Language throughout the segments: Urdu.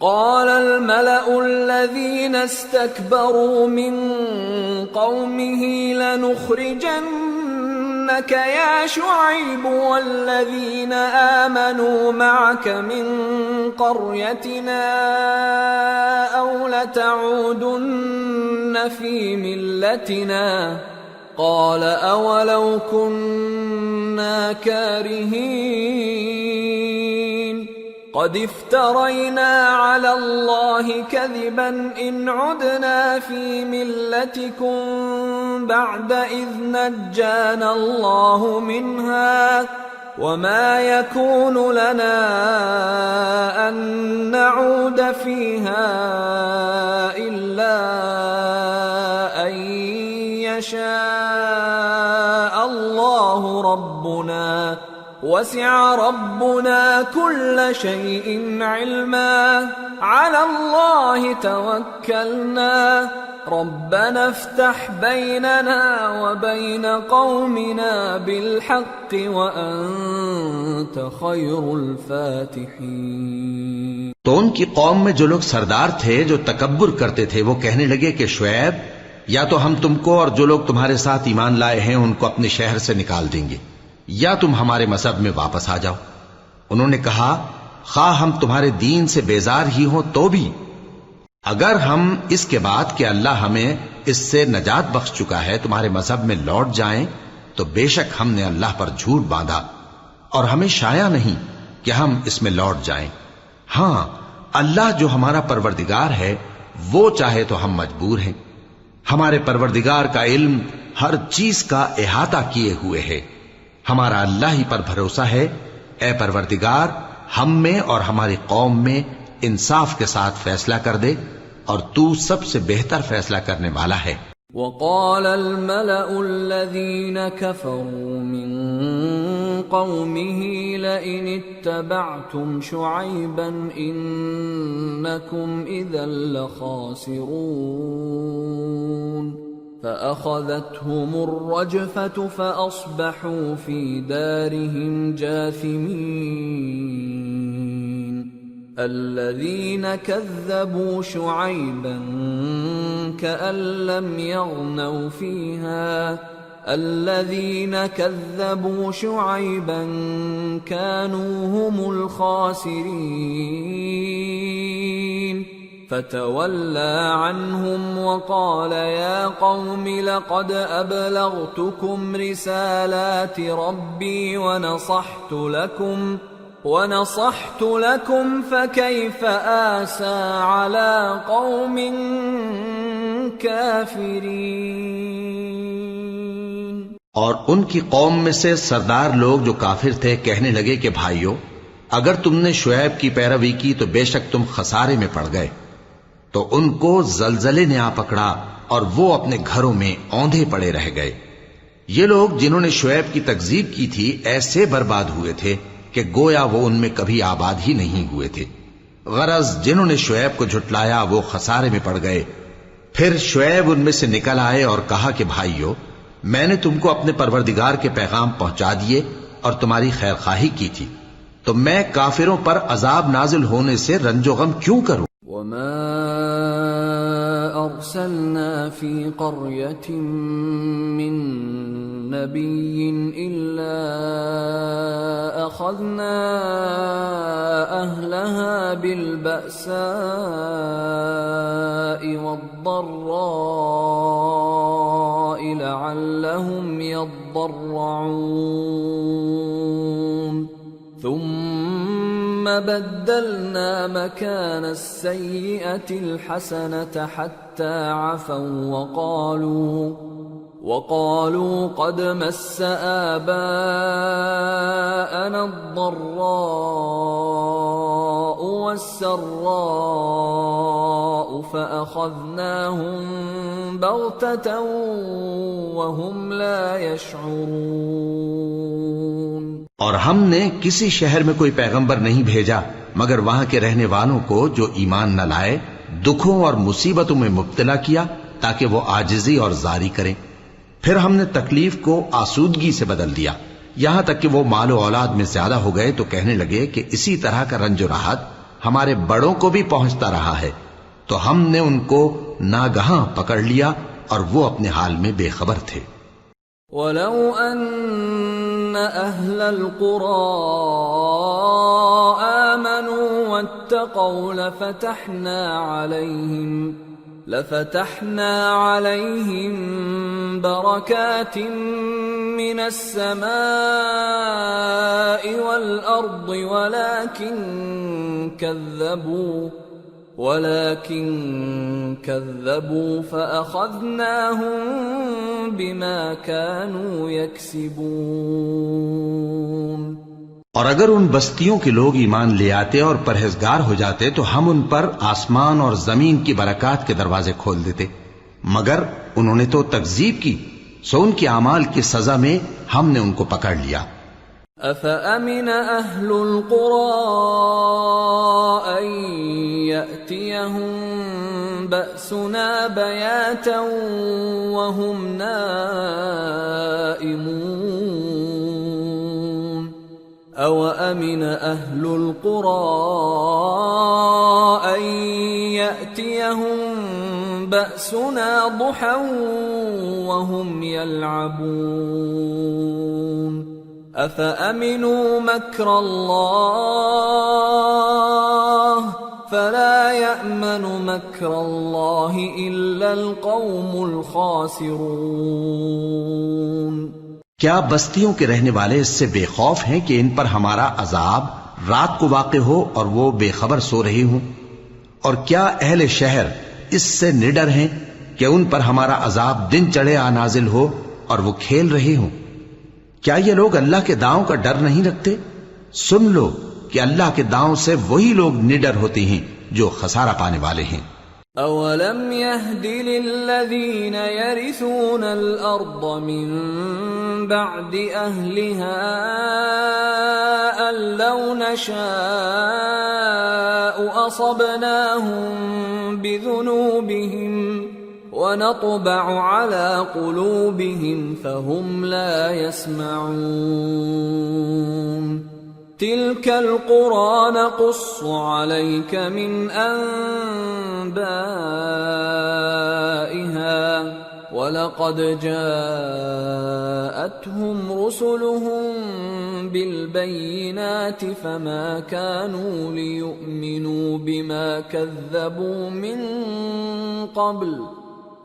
قال الملأ الذين استكبروا من قومه لنخرجنك يا شعيب والذين آمنوا معك من قريتنا أو لتعودن في ملتنا قال أولو كنا كارهين قد افترينا على الله كذبا إن عدنا في ملتكم بعد إذ نجانا الله منها وما يكون لنا أن نعود فيها إلا أن يشاء الله ربنا وسع ربنا كل شيء علما على الله توكلنا ربنا افتح بيننا وبين قومنا بالحق وأنت خير الفاتحين۔ تو ان کی قوم میں جو لوگ سردار تھے جو تکبر کرتے تھے وہ کہنے لگے کہ شعیب یا تو ہم تم کو اور جو لوگ تمہارے ساتھ ایمان لائے ہیں ان کو اپنے شہر سے نکال دیں گے یا تم ہمارے مذہب میں واپس آ جاؤ۔ انہوں نے کہا خواہ ہم تمہارے دین سے بیزار ہی ہوں تو بھی اگر ہم اس کے بعد کہ اللہ ہمیں اس سے نجات بخش چکا ہے تمہارے مذہب میں لوٹ جائیں تو بے شک ہم نے اللہ پر جھوٹ باندھا اور ہمیں شایع نہیں کہ ہم اس میں لوٹ جائیں۔ ہاں اللہ جو ہمارا پروردگار ہے وہ چاہے تو ہم مجبور ہیں۔ ہمارے پروردگار کا علم ہر چیز کا احاطہ کیے ہوئے ہے۔ ہمارا اللہ ہی پر بھروسہ ہے۔ اے پروردگار ہم میں اور ہماری قوم میں انصاف کے ساتھ فیصلہ کر دے اور تو سب سے بہتر فیصلہ کرنے والا ہے۔ وقال الملأ الذين كفروا من قومه لئن اتبعتم شعيبا إنكم إذا لخاسرون فأخذتهم الرجفة فأصبحوا في دارهم جاثمين الذين كذبوا شعيبا كأن لم يغنوا فيها الذين كذبوا شعيبا كانوا هم الخاسرين فتولى عنهم وقال يا قوم لقد أبلغتكم رسالات ربي ونصحت لكم فكيف آسى على قوم كافرين۔ اور ان کی قوم میں سے سردار لوگ جو کافر تھے کہنے لگے کہ بھائیو اگر تم نے شعیب کی پیروی کی تو بے شک تم خسارے میں پڑ گئے۔ تو ان کو زلزلے نے آ پکڑا اور وہ اپنے گھروں میں اوندھے پڑے رہ گئے۔ یہ لوگ جنہوں نے شعیب کی تکذیب کی تھی ایسے برباد ہوئے تھے کہ گویا وہ ان میں کبھی آباد ہی نہیں ہوئے تھے۔ غرض جنہوں نے شعیب کو جھٹلایا وہ خسارے میں پڑ گئے۔ پھر شعیب ان میں سے نکل آئے اور کہا کہ بھائیو میں نے تم کو اپنے پروردگار کے پیغام پہنچا دیے اور تمہاری خیر خواہی کی تھی، تو میں کافروں پر عذاب نازل ہونے سے رنج و غم کیوں کروں؟ وما أرسلنا في قرية من نبي إلا أخذنا أهلها بالبأساء والضراء لعلهم يضرعون ثم بدلنا مكان السيئة الحسنة حتى عفوا وقالوا قد مس آباءنا الضراء والسراء فأخذناهم بغتة وهم لا يشعرون۔ اور ہم نے کسی شہر میں کوئی پیغمبر نہیں بھیجا مگر وہاں کے رہنے والوں کو جو ایمان نہ لائے دکھوں اور مصیبتوں میں مبتلا کیا تاکہ وہ عاجزی اور زاری کریں۔ پھر ہم نے تکلیف کو آسودگی سے بدل دیا یہاں تک کہ وہ مال و اولاد میں زیادہ ہو گئے تو کہنے لگے کہ اسی طرح کا رنج و راحت ہمارے بڑوں کو بھی پہنچتا رہا ہے، تو ہم نے ان کو ناگہاں پکڑ لیا اور وہ اپنے حال میں بے خبر تھے۔ وَلَوْ أَنَّ أَهْلَ الْقُرَىٰ آمَنُوا وَاتَّقَوْا لَفَتَحْنَا عَلَيْهِم بَرَكَاتٍ مِّنَ السَّمَاءِ وَالْأَرْضِ ولكن كذبوا فأخذناهم بما كانوا يكسبون۔ اور اگر ان بستیوں کے لوگ ایمان لے آتے اور پرہیزگار ہو جاتے تو ہم ان پر آسمان اور زمین کی برکات کے دروازے کھول دیتے، مگر انہوں نے تو تکذیب کی، سو ان کے اعمال کی سزا میں ہم نے ان کو پکڑ لیا۔ أَفَأَمِنَ أَهْلُ الْقُرَىٰ أَن يَأْتِيَهُم بَأْسُنَا بَيَاتًا وَهُمْ نَائِمُونَ أَوَأَمِنَ أَهْلُ الْقُرَىٰ أَن يَأْتِيَهُم بَأْسُنَا ضُحًى وَهُمْ يَلْعَبُونَ أَفَأَمِنُوا مَكْرَ اللَّهِ فَلَا يَأْمَنُ مَكْرَ اللَّهِ إِلَّا الْقَوْمُ الْخَاسِرُونَ۔ کیا بستیوں کے رہنے والے اس سے بے خوف ہیں کہ ان پر ہمارا عذاب رات کو واقع ہو اور وہ بے خبر سو رہے ہوں؟ اور کیا اہل شہر اس سے نڈر ہیں کہ ان پر ہمارا عذاب دن چڑھے آ نازل ہو اور وہ کھیل رہے ہوں؟ کیا یہ لوگ اللہ کے داؤں کا ڈر نہیں رکھتے؟ سن لو کہ اللہ کے داؤں سے وہی لوگ نڈر ہوتے ہیں جو خسارہ پانے والے ہیں۔ أَوَلَمْ يَهْدِ لِلَّذِينَ يَرِثُونَ الْأَرْضَ مِن بَعْدِ أَهْلِهَا أَن لَّوْ نَشَاءُ أَصَبْنَاهُم بِذُنُوبِهِمْ وَنَطْبَعُ عَلَى قُلُوبِهِمْ فَهُمْ لَا يَسْمَعُونَ تِلْكَ الْقُرَىٰ نَقُصُّ عَلَيْكَ مِنْ أَنبَائِهَا وَلَقَدْ جَاءَتْهُمْ رُسُلُهُم بِالْبَيِّنَاتِ فَمَا كَانُوا لِيُؤْمِنُوا بِمَا كَذَّبُوا مِن قَبْلُ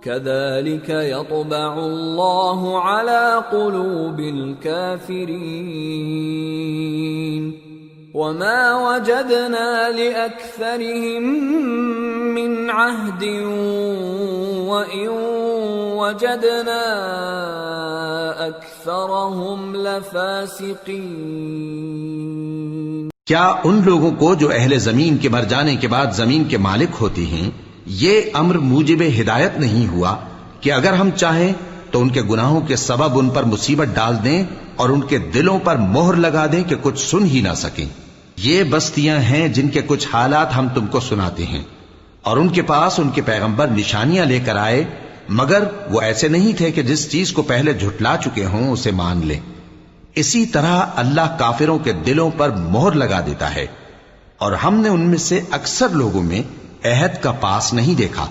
كَذَلِكَ يَطْبَعُ اللَّهُ عَلَى قُلُوبِ الْكَافِرِينَ وَمَا وَجَدْنَا لِأَكْثَرِهِم مِّنْ عَهْدٍ وَإِن وَجَدْنَا أَكْثَرَهُمْ لَفَاسِقِينَ۔ کیا ان لوگوں کو جو اہل زمین کے مر جانے کے بعد زمین کے مالک ہوتے ہیں یہ امر موجب ہدایت نہیں ہوا کہ اگر ہم چاہیں تو ان کے گناہوں کے سبب ان پر مصیبت ڈال دیں اور ان کے دلوں پر مہر لگا دیں کہ کچھ سن ہی نہ سکیں؟ یہ بستیاں ہیں جن کے کچھ حالات ہم تم کو سناتے ہیں، اور ان کے پاس ان کے پیغمبر نشانیاں لے کر آئے، مگر وہ ایسے نہیں تھے کہ جس چیز کو پہلے جھٹلا چکے ہوں اسے مان لیں۔ اسی طرح اللہ کافروں کے دلوں پر مہر لگا دیتا ہے، اور ہم نے ان میں سے اکثر لوگوں میں عہد کا پاس نہیں دیکھا،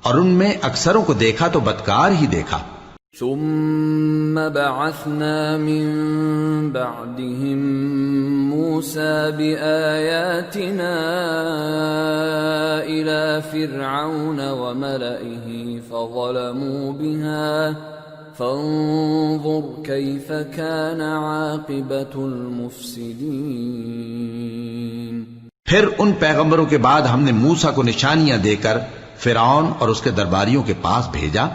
اور ان میں اکثروں کو دیکھا تو بدکار ہی دیکھا۔ ثم بعثنا من بعدهم موسى بآياتنا إلى فرعون وملئه فظلموا بها فانظر كيف كان عاقبة المفسدين۔ پھر ان پیغمبروں کے بعد ہم نے موسیٰ کو نشانیاں دے کر فرعون اور اس کے درباریوں کے پاس بھیجا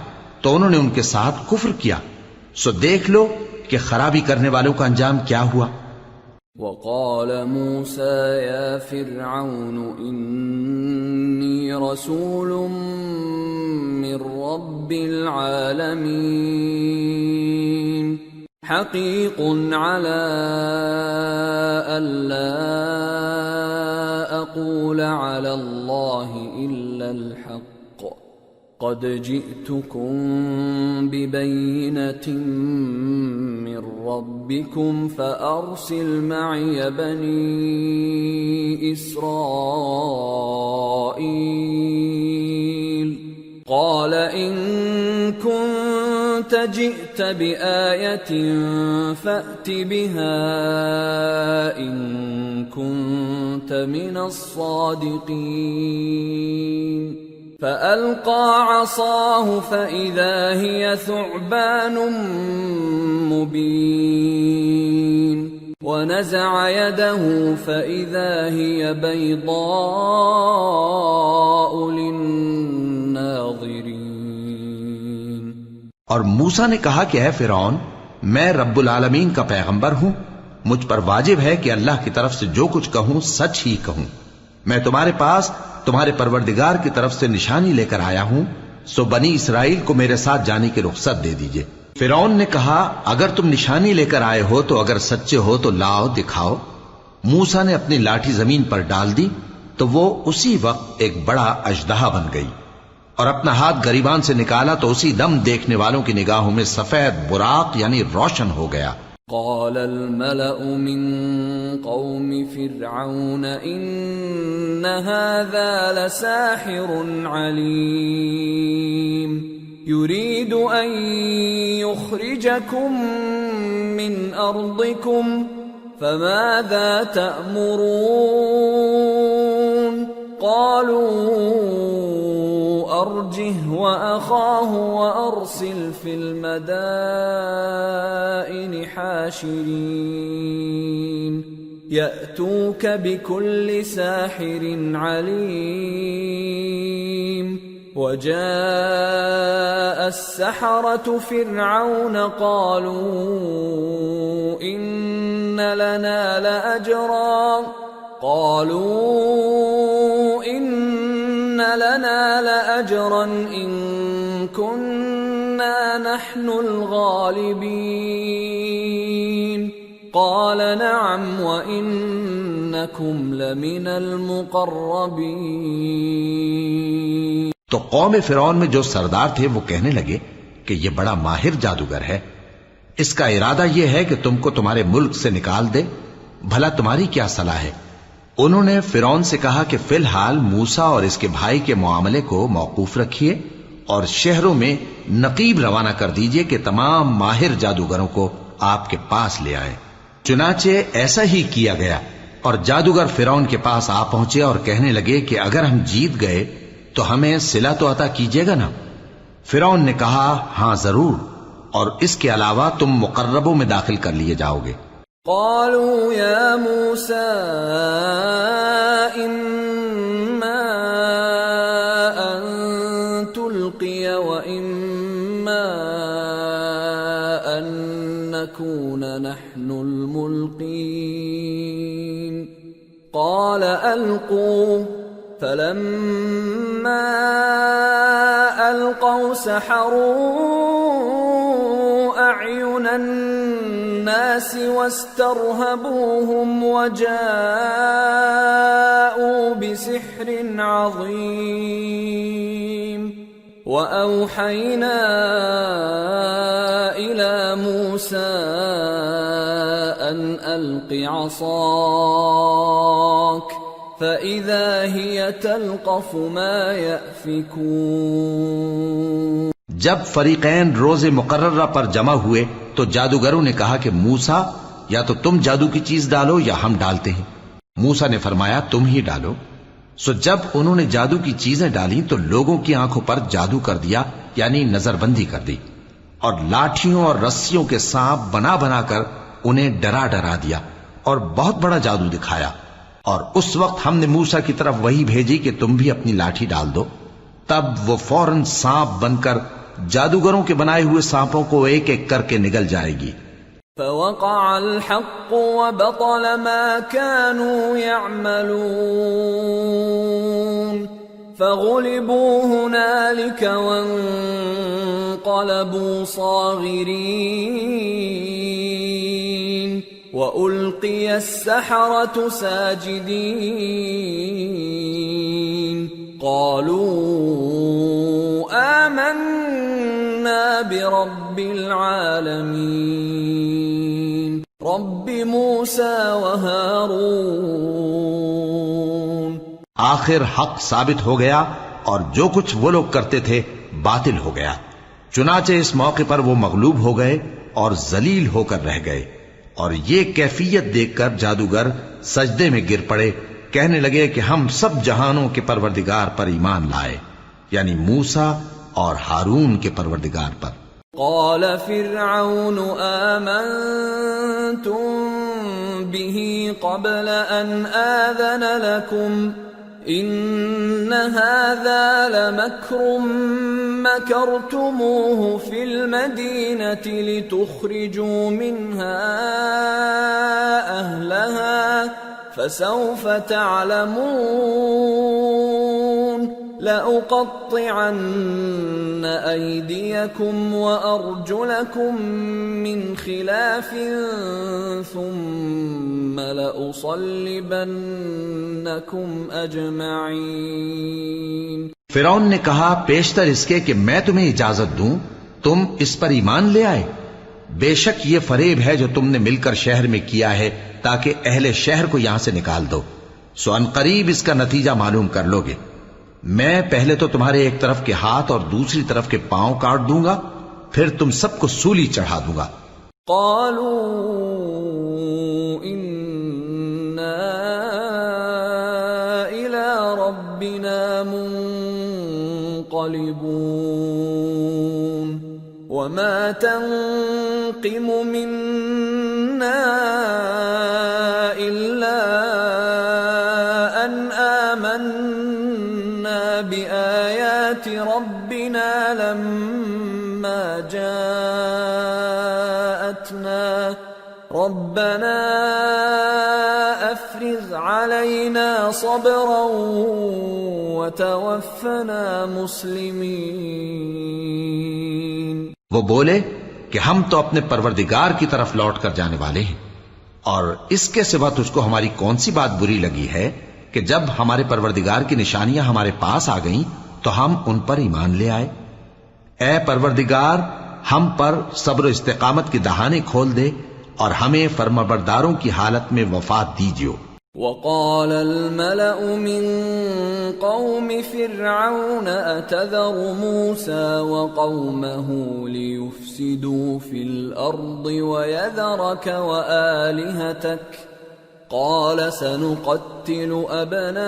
تو انہوں نے ان کے ساتھ کفر کیا، سو دیکھ لو کہ خرابی کرنے والوں کا انجام کیا ہوا۔ وقال موسى يا فرعون إني رسول من رب العالمين حقيق على ألا أقول على الله إلا الحق قد جئتكم ببينة من ربكم فأرسل معي بني إسرائيل قال إن كنت جئت بآية فأت بها إن كنت من الصادقين فألقى عصاه فإذا هي ثعبان مبين ونزع يده فإذا هي بيضاء للناظرين. اور موسیٰ نے کہا کہ اے فرعون، میں رب العالمین کا پیغمبر ہوں، مجھ پر واجب ہے کہ اللہ کی طرف سے جو کچھ کہوں سچ ہی کہوں. میں تمہارے پاس تمہارے پروردگار کی طرف سے نشانی لے کر آیا ہوں، سو بنی اسرائیل کو میرے ساتھ جانے کی رخصت دے دیجئے. فرعون نے کہا اگر تم نشانی لے کر آئے ہو تو اگر سچے ہو تو لاؤ دکھاؤ. موسیٰ نے اپنی لاٹھی زمین پر ڈال دی تو وہ اسی وقت ایک بڑا اژدہا بن گئی، اور اپنا ہاتھ گریبان سے نکالا تو اسی دم دیکھنے والوں کی نگاہوں میں سفید براق یعنی روشن ہو گیا. قال الملأ من قوم فرعون إن هذا لساحر عليم يريد أن يخرجكم من أرضكم فماذا تأمرون قالوا أرجه وأخاه وأرسل في المدائن حاشرين يأتوك بكل ساحر عليم. وجاء السحرة فرعون قالوا إن لنا لأجرا إن كنا نحن الغالبين قال نعم وإنكم لمن المقربين. تو قوم فرعون میں جو سردار تھے وہ کہنے لگے کہ یہ بڑا ماہر جادوگر ہے، اس کا ارادہ یہ ہے کہ تم کو تمہارے ملک سے نکال دے، بھلا تمہاری کیا صلاح ہے؟ انہوں نے فرعون سے کہا کہ فی الحال موسیٰ اور اس کے بھائی کے معاملے کو موقوف رکھیے اور شہروں میں نقیب روانہ کر دیجئے کہ تمام ماہر جادوگروں کو آپ کے پاس لے آئے. چنانچہ ایسا ہی کیا گیا، اور جادوگر فرعون کے پاس آ پہنچے اور کہنے لگے کہ اگر ہم جیت گئے تو ہمیں صلہ تو عطا کیجیے گا نا؟ فرعون نے کہا ہاں ضرور، اور اس کے علاوہ تم مقربوں میں داخل کر لیے جاؤ گے. قالوا يا موسى إما أن تلقي وإما أن نكون نحن الملقين قال ألقوا فلما ألقوا سحروا أعين الناس واسترهبوهم وجاءوا بسحر عظيم. وأوحينا إلى موسى أن ألق عصاك فإذا هي تلقف ما يأفكون. جب فریقین روز مقررہ پر جمع ہوئے تو جادوگروں نے کہا کہ موسیٰ یا تو تم جادو کی چیز ڈالو یا ہم ڈالتے ہیں. موسیٰ نے فرمایا تم ہی ڈالو. سو جب انہوں نے جادو کی چیزیں ڈالی تو لوگوں کی آنکھوں پر جادو کر دیا یعنی نظر بندی کر دی، اور لاٹھیوں اور رسیوں کے سانپ بنا بنا کر انہیں ڈرا ڈرا دیا اور بہت بڑا جادو دکھایا. اور اس وقت ہم نے موسیٰ کی طرف وہی بھیجی کہ تم بھی اپنی لاٹھی ڈال دو. تب وہ فوراً سانپ بن کر جادوگروں کے بنائے ہوئے سانپوں کو ایک ایک کر کے نگل جائے گی. فوقع الحق وبطل ما كانوا يعملون فغلبوا هنالك وانقلبوا صاغرين وألقي السحرة ساجدين قالوا رب العالمين رب موسى وهارون. آخر حق ثابت ہو گیا اور جو کچھ وہ لوگ کرتے تھے باطل ہو گیا. چنانچہ اس موقع پر وہ مغلوب ہو گئے اور ذلیل ہو کر رہ گئے، اور یہ کیفیت دیکھ کر جادوگر سجدے میں گر پڑے، کہنے لگے کہ ہم سب جہانوں کے پروردگار پر ایمان لائے، یعنی موسیٰ اور ہارون کے پروردگار پر. قال فرعون آمنتم به قبل أن آذن لكم إن هذا لمكر مكرتموه في المدينة لتخرجوا منها أهلها فسوف تعلمون لأقطعن أيديكم وأرجلكم من خلاف ثم لأصلبنكم أجمعين. فرعون نے کہا پیشتر اس کے کہ میں تمہیں اجازت دوں تم اس پر ایمان لے آئے. بے شک یہ فریب ہے جو تم نے مل کر شہر میں کیا ہے تاکہ اہل شہر کو یہاں سے نکال دو، سو ان قریب اس کا نتیجہ معلوم کر لو گے. میں پہلے تو تمہارے ایک طرف کے ہاتھ اور دوسری طرف کے پاؤں کاٹ دوں گا، پھر تم سب کو سولی چڑھا دوں گا. قالوا إنا إلى ربنا منقلبون وما تنقم منا إلا أن آمنا بآيات ربنا لما جاءتنا ربنا أفرغ علينا صبرا وتوفنا مسلمين. وہ بولے کہ ہم تو اپنے پروردگار کی طرف لوٹ کر جانے والے ہیں، اور اس کے سوا تجھ کو ہماری کون سی بات بری لگی ہے کہ جب ہمارے پروردگار کی نشانیاں ہمارے پاس آ گئیں تو ہم ان پر ایمان لے آئے. اے پروردگار ہم پر صبر و استقامت کی دہانے کھول دے اور ہمیں فرمانبرداروں کی حالت میں وفات دیجیو. وقال الملأ من قوم فرعون أتذر موسى وقومه ليفسدوا في الأرض ويذرك وآلهتك قال سنقتل أبناءهم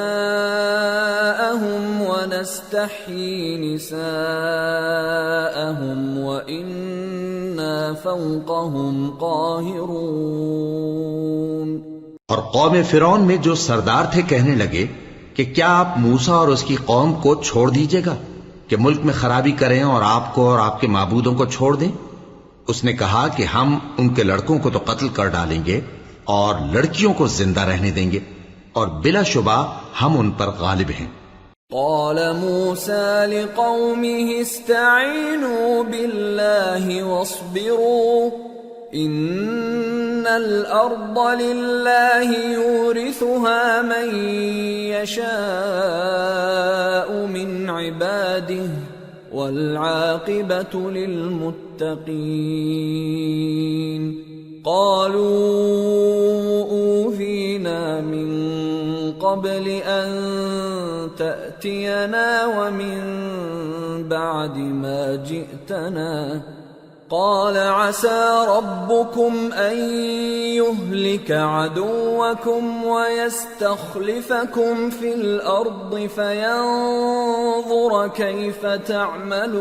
ونستحيي نساءهم وإنا فوقهم قاهرون. اور قوم فرعون میں جو سردار تھے کہنے لگے کہ کیا آپ موسیٰ اور اس کی قوم کو چھوڑ دیجیے گا کہ ملک میں خرابی کریں اور آپ کو اور آپ کے معبودوں کو چھوڑ دیں؟ اس نے کہا کہ ہم ان کے لڑکوں کو تو قتل کر ڈالیں گے اور لڑکیوں کو زندہ رہنے دیں گے، اور بلا شبہ ہم ان پر غالب ہیں. قال موسى لقومه استعينوا بالله واصبروا إن الأرض لله يورثها من يشاء من عباده والعاقبة للمتقين. قالوا أوذينا من قبل أن تأتينا ومن بعد ما جئتنا قال عسى ربكم أن يهلك عدوكم ويستخلفكم في الأرض فينظر كيف تعملون.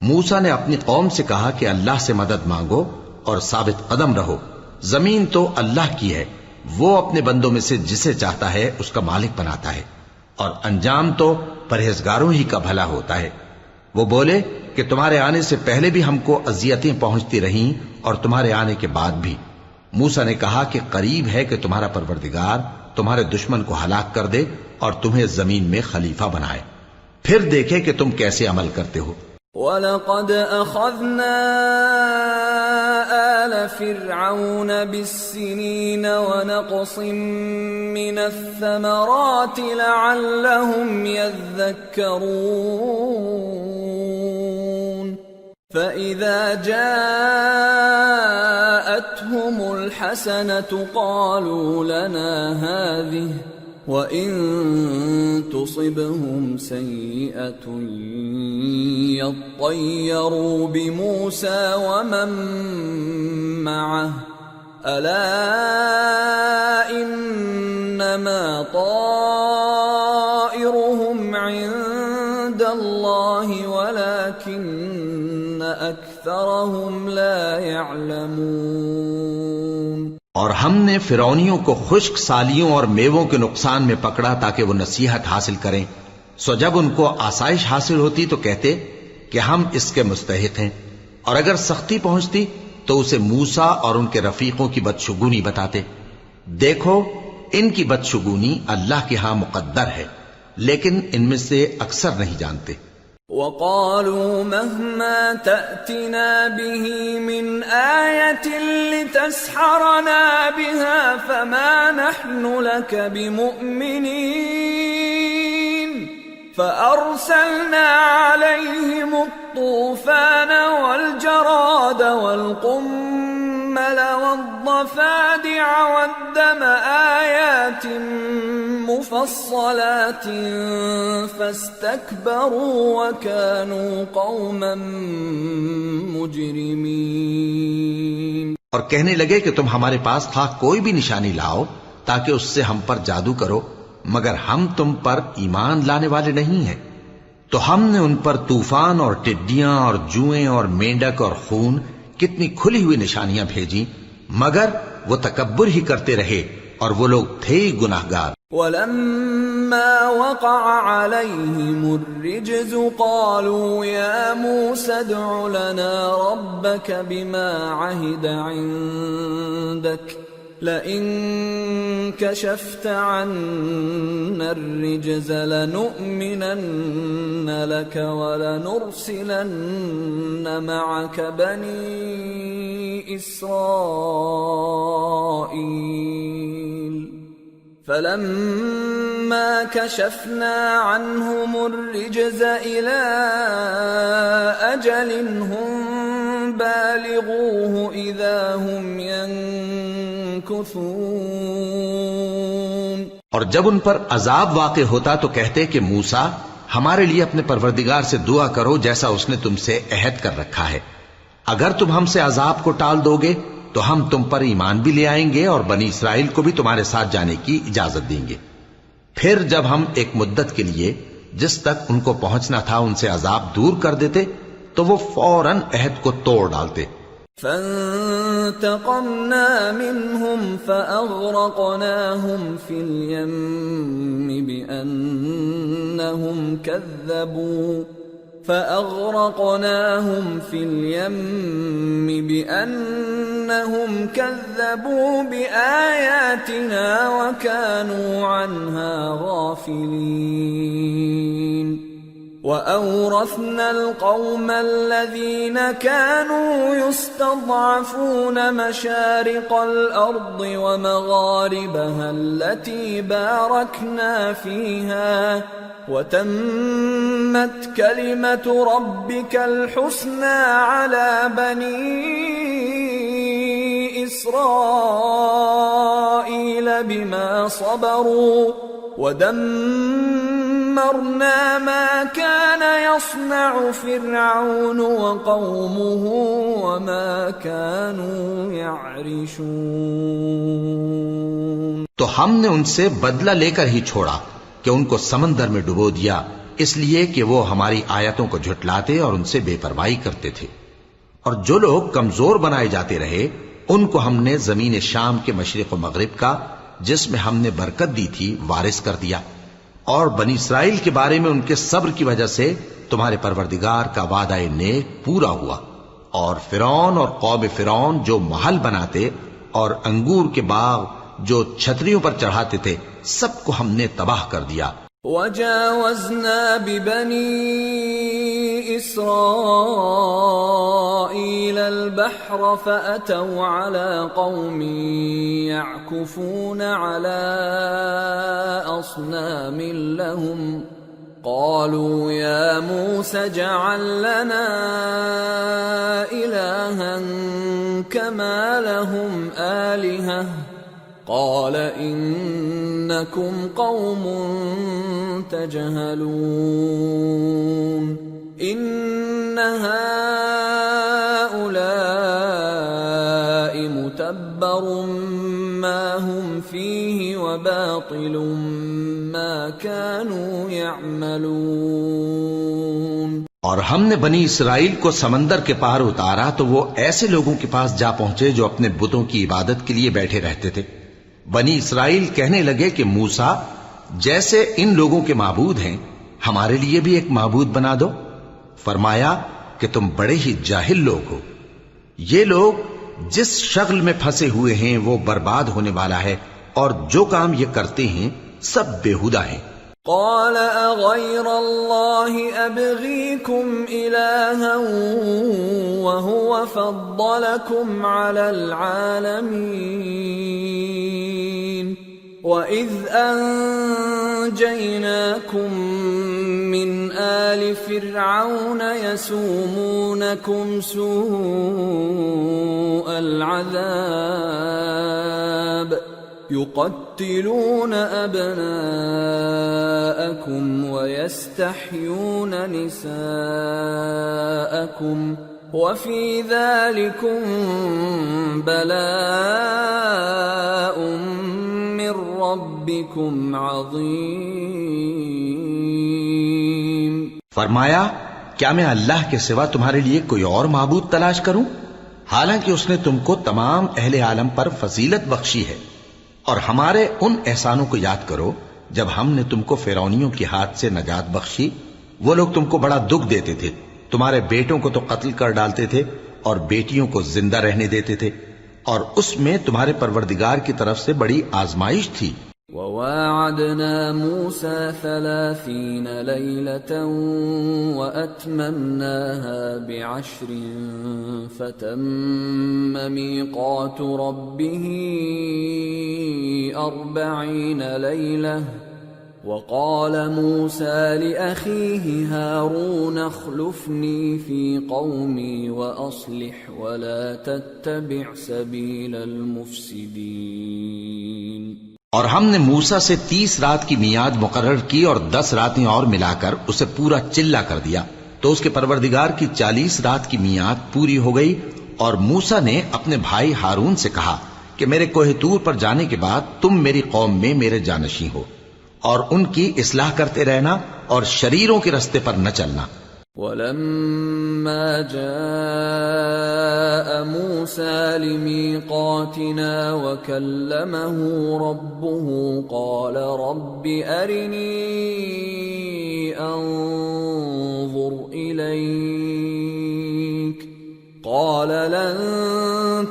موسیٰ نے اپنی قوم سے کہا کہ اللہ سے مدد مانگو اور ثابت قدم رہو. زمین تو اللہ کی ہے، وہ اپنے بندوں میں سے جسے چاہتا ہے اس کا مالک بناتا ہے، اور انجام تو پرہیزگاروں ہی کا بھلا ہوتا ہے. وہ بولے کہ تمہارے آنے سے پہلے بھی ہم کو اذیتیں پہنچتی رہیں اور تمہارے آنے کے بعد بھی. موسیٰ نے کہا کہ قریب ہے کہ تمہارا پروردگار تمہارے دشمن کو ہلاک کر دے اور تمہیں زمین میں خلیفہ بنائے، پھر دیکھے کہ تم کیسے عمل کرتے ہو. وَلَقَدْ أَخَذْنَا آلَ فِرْعَوْنَ بِالسِّنِينَ وَنَقْصٍ مِّنَ الثَّمَرَاتِ لَعَلَّهُمْ يَذَّكَّرُونَ. فَإِذَا جَاءَتْهُمُ الْحَسَنَةُ قَالُوا لَنَا هَذِهِ وَإِن تُصِبْهُمْ سَيِّئَةٌ يَطَّيَّرُوا بِمُوسَى وَمَن مَّعَهُ أَلَا إِنَّمَا طَائِرُهُمْ عِندَ اللَّهِ وَلَكِنَّ أَكْثَرَهُمْ لَا يَعْلَمُونَ۔ اور ہم نے فرعونیوں کو خشک سالیوں اور میووں کے نقصان میں پکڑا تاکہ وہ نصیحت حاصل کریں، سو جب ان کو آسائش حاصل ہوتی تو کہتے کہ ہم اس کے مستحق ہیں، اور اگر سختی پہنچتی تو اسے موسیٰ اور ان کے رفیقوں کی بدشگونی بتاتے۔ دیکھو ان کی بدشگونی اللہ کے ہاں مقدر ہے، لیکن ان میں سے اکثر نہیں جانتے۔ وَقَالُوا مَهْمَا تَأْتِنَا بِهِ مِنْ آيَةٍ لِتَسْحَرَنَا بِهَا فَمَا نَحْنُ لَكَ بِمُؤْمِنِينَ فَأَرْسَلْنَا عَلَيْهِمُ الطُّوفَانَ وَالْجَرَادَ وَالْقُمَّلَ وَالضَّفَادِعَ وَالدَّمَ آيَاتٍ مُفَصَّلَاتٍ فَاسْتَكْبَرُوا وَكَانُوا قَوْمًا مُجْرِمِينَ۔ اور کہنے لگے کہ تم ہمارے پاس خواہ کوئی بھی نشانی لاؤ تاکہ اس سے ہم پر جادو کرو، مگر ہم تم پر ایمان لانے والے نہیں ہیں۔ تو ہم نے ان پر طوفان اور ٹڈیاں اور جوئیں اور مینڈک اور خون کتنی کھلی ہوئی نشانیاں بھیجیں، مگر وہ تکبر ہی کرتے رہے اور وہ لوگ تھے گناہگار۔ وَلَمَّا وَقَعَ عَلَيْهِمُ الرِّجْزُ قَالُوا يَا مُوسَى ادْعُ لَنَا رَبَّكَ بِمَا عَهِدَ عِندَكَ لَئِن كَشَفْتَ عَنَّا الرِّجْزَ لَنُؤْمِنَنَّ لَكَ وَلَنُرْسِلَنَّ مَعَكَ بَنِي إِسْرَائِيلَ فَلَمَّا كَشَفْنَا عَنْهُمُ الرِّجْزَ إِلَىٰ أَجَلٍ هُمْ بَالِغُوهُ إِذَا هُمْ يَنكُثُونَ۔ اور جب ان پر عذاب واقع ہوتا تو کہتے کہ موسیٰ ہمارے لیے اپنے پروردگار سے دعا کرو جیسا اس نے تم سے عہد کر رکھا ہے، اگر تم ہم سے عذاب کو ٹال دو گے تو ہم تم پر ایمان بھی لے آئیں گے اور بنی اسرائیل کو بھی تمہارے ساتھ جانے کی اجازت دیں گے۔ پھر جب ہم ایک مدت کے لیے جس تک ان کو پہنچنا تھا ان سے عذاب دور کر دیتے تو وہ فوراً عہد کو توڑ ڈالتے۔ فَانْتَقَمْنَا مِنْهُمْ فَأَغْرَقْنَاهُمْ فِي الْيَمِّ بِأَنَّهُمْ كَذَّبُوا بِآيَاتِنَا وَكَانُوا عَنْهَا غَافِلِينَ۔ وَأَوْرَثْنَا الْقَوْمَ الَّذِينَ كَانُوا يُسْتَضْعَفُونَ مَشَارِقَ الْأَرْضِ وَمَغَارِبَهَا الَّتِي بَارَكْنَا فِيهَا وَتَمَّتْ كَلِمَةُ رَبِّكَ الْحُسْنَى عَلَى بَنِي إِسْرَائِيلَ بِمَا صَبَرُوا وَدَمَّرْنَا مَا كَانَ يَصْنَعُ فِرْعَوْنُ وَقَوْمُهُ وَمَا كَانُوا يَعْرِشُونَ۔ تو ہم نے ان سے بدلہ لے کر ہی چھوڑا کہ ان کو سمندر میں ڈبو دیا، اس لیے کہ وہ ہماری آیتوں کو جھٹلاتے اور ان سے بے پرواہی کرتے تھے۔ اور جو لوگ کمزور بنائے جاتے رہے ان کو ہم نے زمین شام کے مشرق و مغرب کا جس میں ہم نے برکت دی تھی وارث کر دیا، اور بنی اسرائیل کے بارے میں ان کے صبر کی وجہ سے تمہارے پروردگار کا وعدہ نیک پورا ہوا۔ اور فرعون اور قوم فرعون جو محل بناتے اور انگور کے باغ جو چھتریوں پر چڑھاتے تھے سب کو ہم نے تباہ کر دیا۔ وَجَاوَزْنَا بِبَنِي إِسْرَائِيلَ الْبَحْرَ فَأَتَوْا عَلَى قَوْمٍ يَعْكُفُونَ عَلَى أَصْنَامٍ لَهُمْ قالوا يا موسى اجعل لنا إلها كما لهم آلهة قال إنكم قوم تجهلون إن هؤلاء متبر ما هم فيه وباطل ما كانوا يعملون۔ اور ہم نے بنی اسرائیل کو سمندر کے پار اتارا تو وہ ایسے لوگوں کے پاس جا پہنچے جو اپنے بتوں کی عبادت کے لیے بیٹھے رہتے تھے۔ بنی اسرائیل کہنے لگے کہ موسیٰ جیسے ان لوگوں کے معبود ہیں ہمارے لیے بھی ایک معبود بنا دو۔ فرمایا کہ تم بڑے ہی جاہل لوگ ہو، یہ لوگ جس شغل میں پھنسے ہوئے ہیں وہ برباد ہونے والا ہے، اور جو کام یہ کرتے ہیں سب بےہودہ ہیں۔ قال اغير الله ابغيكم الها وهو فضلكم على العالمين واذ انجيناكم من آل فرعون يسومونكم سوء العذاب يقتلون أبناءكم ويستحيون نساءكم وفي ذلكم بلاء من ربكم عظيم۔ فرمایا کیا میں اللہ کے سوا تمہارے لیے کوئی اور معبود تلاش کروں، حالانکہ اس نے تم کو تمام اہل عالم پر فضیلت بخشی ہے۔ اور ہمارے ان احسانوں کو یاد کرو جب ہم نے تم کو فرعونیوں کے ہاتھ سے نجات بخشی۔ وہ لوگ تم کو بڑا دکھ دیتے تھے، تمہارے بیٹوں کو تو قتل کر ڈالتے تھے اور بیٹیوں کو زندہ رہنے دیتے تھے، اور اس میں تمہارے پروردگار کی طرف سے بڑی آزمائش تھی۔ وواعدنا موسى 30 ليلة وأتممناها ب10 فتم ميقات ربه 40 ليلة وقال موسى لأخيه هارون اخلفني في قومي وأصلح ولا تتبع سبيل المفسدين۔ اور ہم نے موسیٰ سے 30 رات کی میعاد مقرر کی اور 10 راتیں اور ملا کر اسے پورا چلہ کر دیا، تو اس کے پروردگار کی 40 رات کی میعاد پوری ہو گئی۔ اور موسیٰ نے اپنے بھائی ہارون سے کہا کہ میرے کوہ طور پر جانے کے بعد تم میری قوم میں میرے جانشین ہو، اور ان کی اصلاح کرتے رہنا اور شریروں کے رستے پر نہ چلنا۔ وَلَمَّا جَاءَ مُوسَى لِمِيقَاتِنَا وَكَلَّمَهُ رَبُّهُ قَالَ رَبِّ أَرِنِي أَنظُرْ إِلَيْكَ قَالَ لَن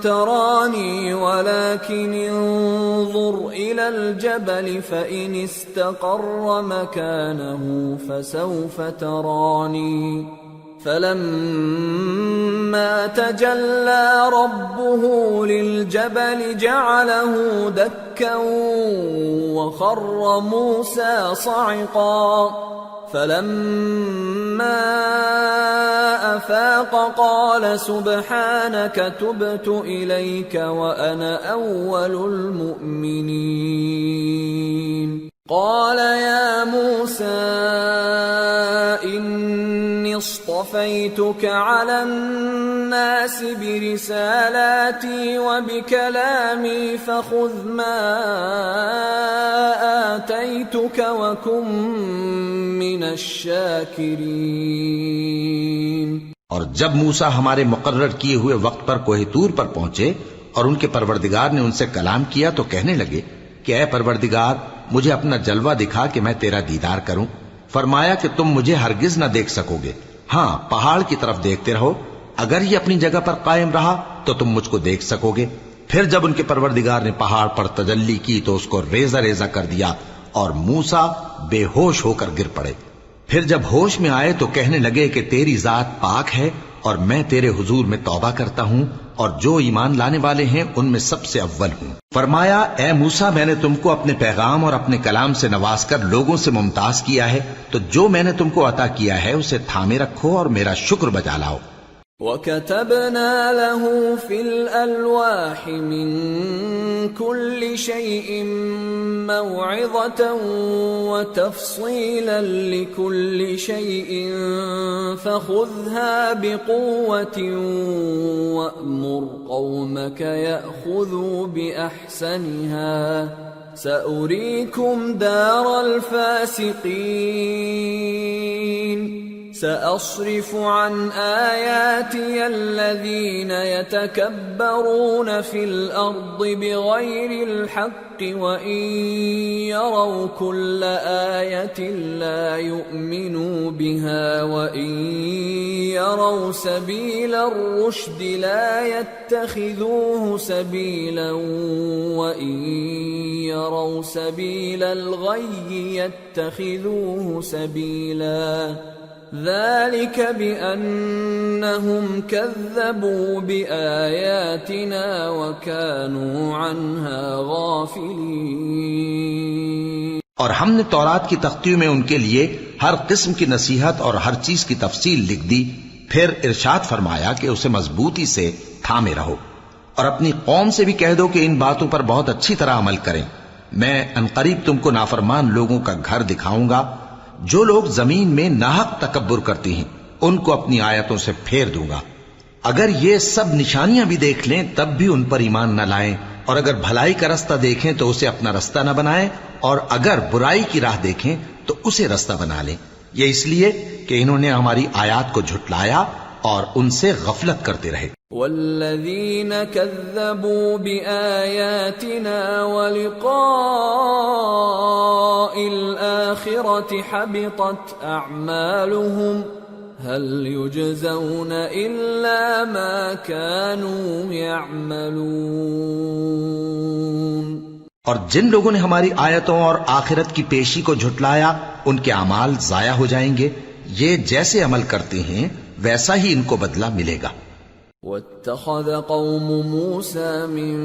تَرَانِي وَلَكِنِ انظُرْ إِلَى الْجَبَلِ فَإِنِ اسْتَقَرَّ مَكَانَهُ فَسَوْفَ تَرَانِي فَلَمَّا تَجَلَّى رَبُّهُ لِلْجَبَلِ جَعَلَهُ دَكًّا وَخَرَّ مُوسَى صَعِقًا فَلَمَّا أَفَاقَ قَالَ سُبْحَانَكَ تُبْتُ إِلَيْكَ وَأَنَا أَوَّلُ الْمُؤْمِنِينَ۔ قَالَ يَا مُوسَى إِنِّي اصْطَفَيْتُكَ عَلَى النَّاسِ بِرِسَالَاتِي وَبِكَلَامِي فَخُذْ مَا آتَيْتُكَ وَكُن مِّنَ الشَّاكِرِينَ۔ اور جب موسیٰ ہمارے مقرر کیے ہوئے وقت پر کوہ طور پر پہنچے اور ان کے پروردگار نے ان سے کلام کیا تو کہنے لگے کہ اے پروردگار مجھے اپنا جلوہ دکھا کہ میں تیرا دیدار کروں۔ فرمایا کہ تم مجھے ہرگز نہ دیکھ سکو گے، ہاں پہاڑ کی طرف دیکھتے رہو، اگر یہ اپنی جگہ پر قائم رہا تو تم مجھ کو دیکھ سکو گے۔ پھر جب ان کے پروردگار نے پہاڑ پر تجلی کی تو اس کو ریزہ ریزہ کر دیا اور موسیٰ بے ہوش ہو کر گر پڑے۔ پھر جب ہوش میں آئے تو کہنے لگے کہ تیری ذات پاک ہے اور میں تیرے حضور میں توبہ کرتا ہوں اور جو ایمان لانے والے ہیں ان میں سب سے اول ہوں۔ فرمایا اے موسیٰ، میں نے تم کو اپنے پیغام اور اپنے کلام سے نواز کر لوگوں سے ممتاز کیا ہے، تو جو میں نے تم کو عطا کیا ہے اسے تھامے رکھو اور میرا شکر بجا لاؤ۔ وَكَتَبْنَا لَهُ فِي الْأَلْوَاحِ مِنْ كُلِّ شَيْءٍ مَوْعِظَةً وَتَفْصِيلًا لِكُلِّ شَيْءٍ فَخُذْهَا بِقُوَّةٍ وَأْمُرْ قَوْمَكَ يَأْخُذُوا بِأَحْسَنِهَا سَأُرِيكُمْ دَارَ الْفَاسِقِينَ۔ سأصرف عن آياتي الذين يتكبرون في الأرض بغير الحق وإن يروا كل آية لا يؤمنوا بها وإن يروا سبيل الرشد لا يتخذوه سبيلا وإن يروا سبيل الغي يتخذوه سبيلا ذلك بأنهم كذبوا بآياتنا وكانوا عنها غافلين۔ اور ہم نے تورات کی تختیوں میں ان کے لیے ہر قسم کی نصیحت اور ہر چیز کی تفصیل لکھ دی، پھر ارشاد فرمایا کہ اسے مضبوطی سے تھامے رہو اور اپنی قوم سے بھی کہہ دو کہ ان باتوں پر بہت اچھی طرح عمل کریں۔ میں عنقریب تم کو نافرمان لوگوں کا گھر دکھاؤں گا۔ جو لوگ زمین میں ناحق تکبر کرتی ہیں ان کو اپنی آیتوں سے پھیر دوں گا۔ اگر یہ سب نشانیاں بھی دیکھ لیں تب بھی ان پر ایمان نہ لائیں، اور اگر بھلائی کا رستہ دیکھیں تو اسے اپنا رستہ نہ بنائیں، اور اگر برائی کی راہ دیکھیں تو اسے رستہ بنا لیں۔ یہ اس لیے کہ انہوں نے ہماری آیات کو جھٹلایا اور ان سے غفلت کرتے رہے۔ والذین کذبوا بآیاتنا ولقاء الآخرة حبطت اعمالهم هل يجزون الا ما كانوا يعملون۔ اور جن لوگوں نے ہماری آیتوں اور آخرت کی پیشی کو جھٹلایا ان کے اعمال ضائع ہو جائیں گے، یہ جیسے عمل کرتے ہیں ویسا ہی ان کو بدلہ ملے گا۔ وَاتَّخَذَ قَوْمُ مُوسَى مِن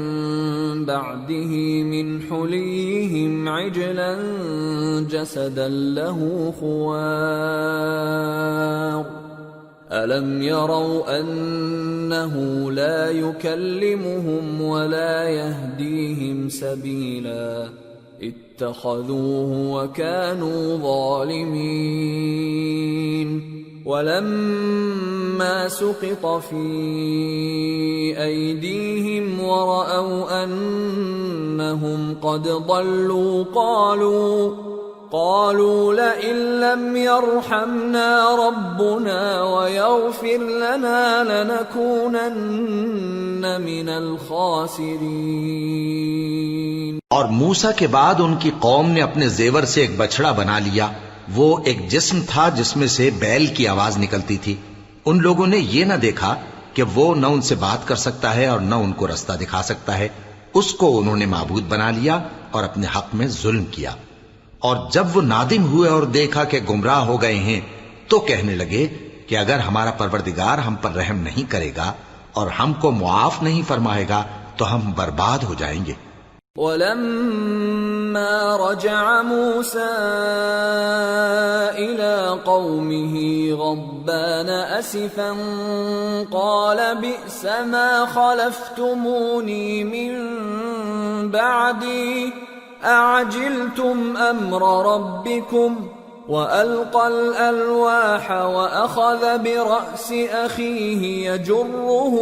بَعْدِهِ مِنْ حُلِيِّهِمْ عِجْلًا جَسَدًا لَهُ خُوَارٌ أَلَمْ يَرَوْا أَنَّهُ لَا يُكَلِّمُهُمْ وَلَا يَهْدِيهِمْ سَبِيلًا اتَّخَذُوهُ وَكَانُوا ظَالِمِينَ۔ وَلَمَّا سُقِطَ فِي أَيْدِيهِمْ وَرَأَوْا أَنَّهُمْ قَدْ ضَلُّوا قَالُوا لَئِن لَّمْ يَرْحَمْنَا رَبُّنَا وَيَغْفِرْ لَنَا لَنَكُونَنَّ مِنَ الْخَاسِرِينَ۔ اور موسیٰ کے بعد ان کی قوم نے اپنے زیور سے ایک بچڑا بنا لیا، وہ ایک جسم تھا جس میں سے بیل کی آواز نکلتی تھی۔ ان لوگوں نے یہ نہ دیکھا کہ وہ نہ ان سے بات کر سکتا ہے اور نہ ان کو رستہ دکھا سکتا ہے، اس کو انہوں نے معبود بنا لیا اور اپنے حق میں ظلم کیا۔ اور جب وہ نادم ہوئے اور دیکھا کہ گمراہ ہو گئے ہیں تو کہنے لگے کہ اگر ہمارا پروردگار ہم پر رحم نہیں کرے گا اور ہم کو معاف نہیں فرمائے گا تو ہم برباد ہو جائیں گے۔ وَلَمَّا رَجَعَ مُوسَىٰ إِلَىٰ قَوْمِهِ غَضْبَانَ أَسِفًا قَالَ بِئْسَ مَا خَلَفْتُمُونِي مِن بَعْدِي أَعَجِلْتُمْ أَمْرَ رَبِّكُمْ وَأَلْقَى الْأَلْوَاحَ وَأَخَذَ بِرَأْسِ أَخِيهِ يَجُرُّهُ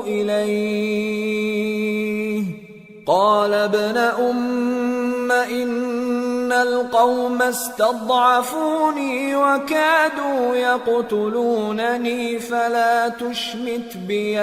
إِلَيْهِ قال ابن أم إن القوم استضعفوني وكادوا يقتلونني فلا تشمت بي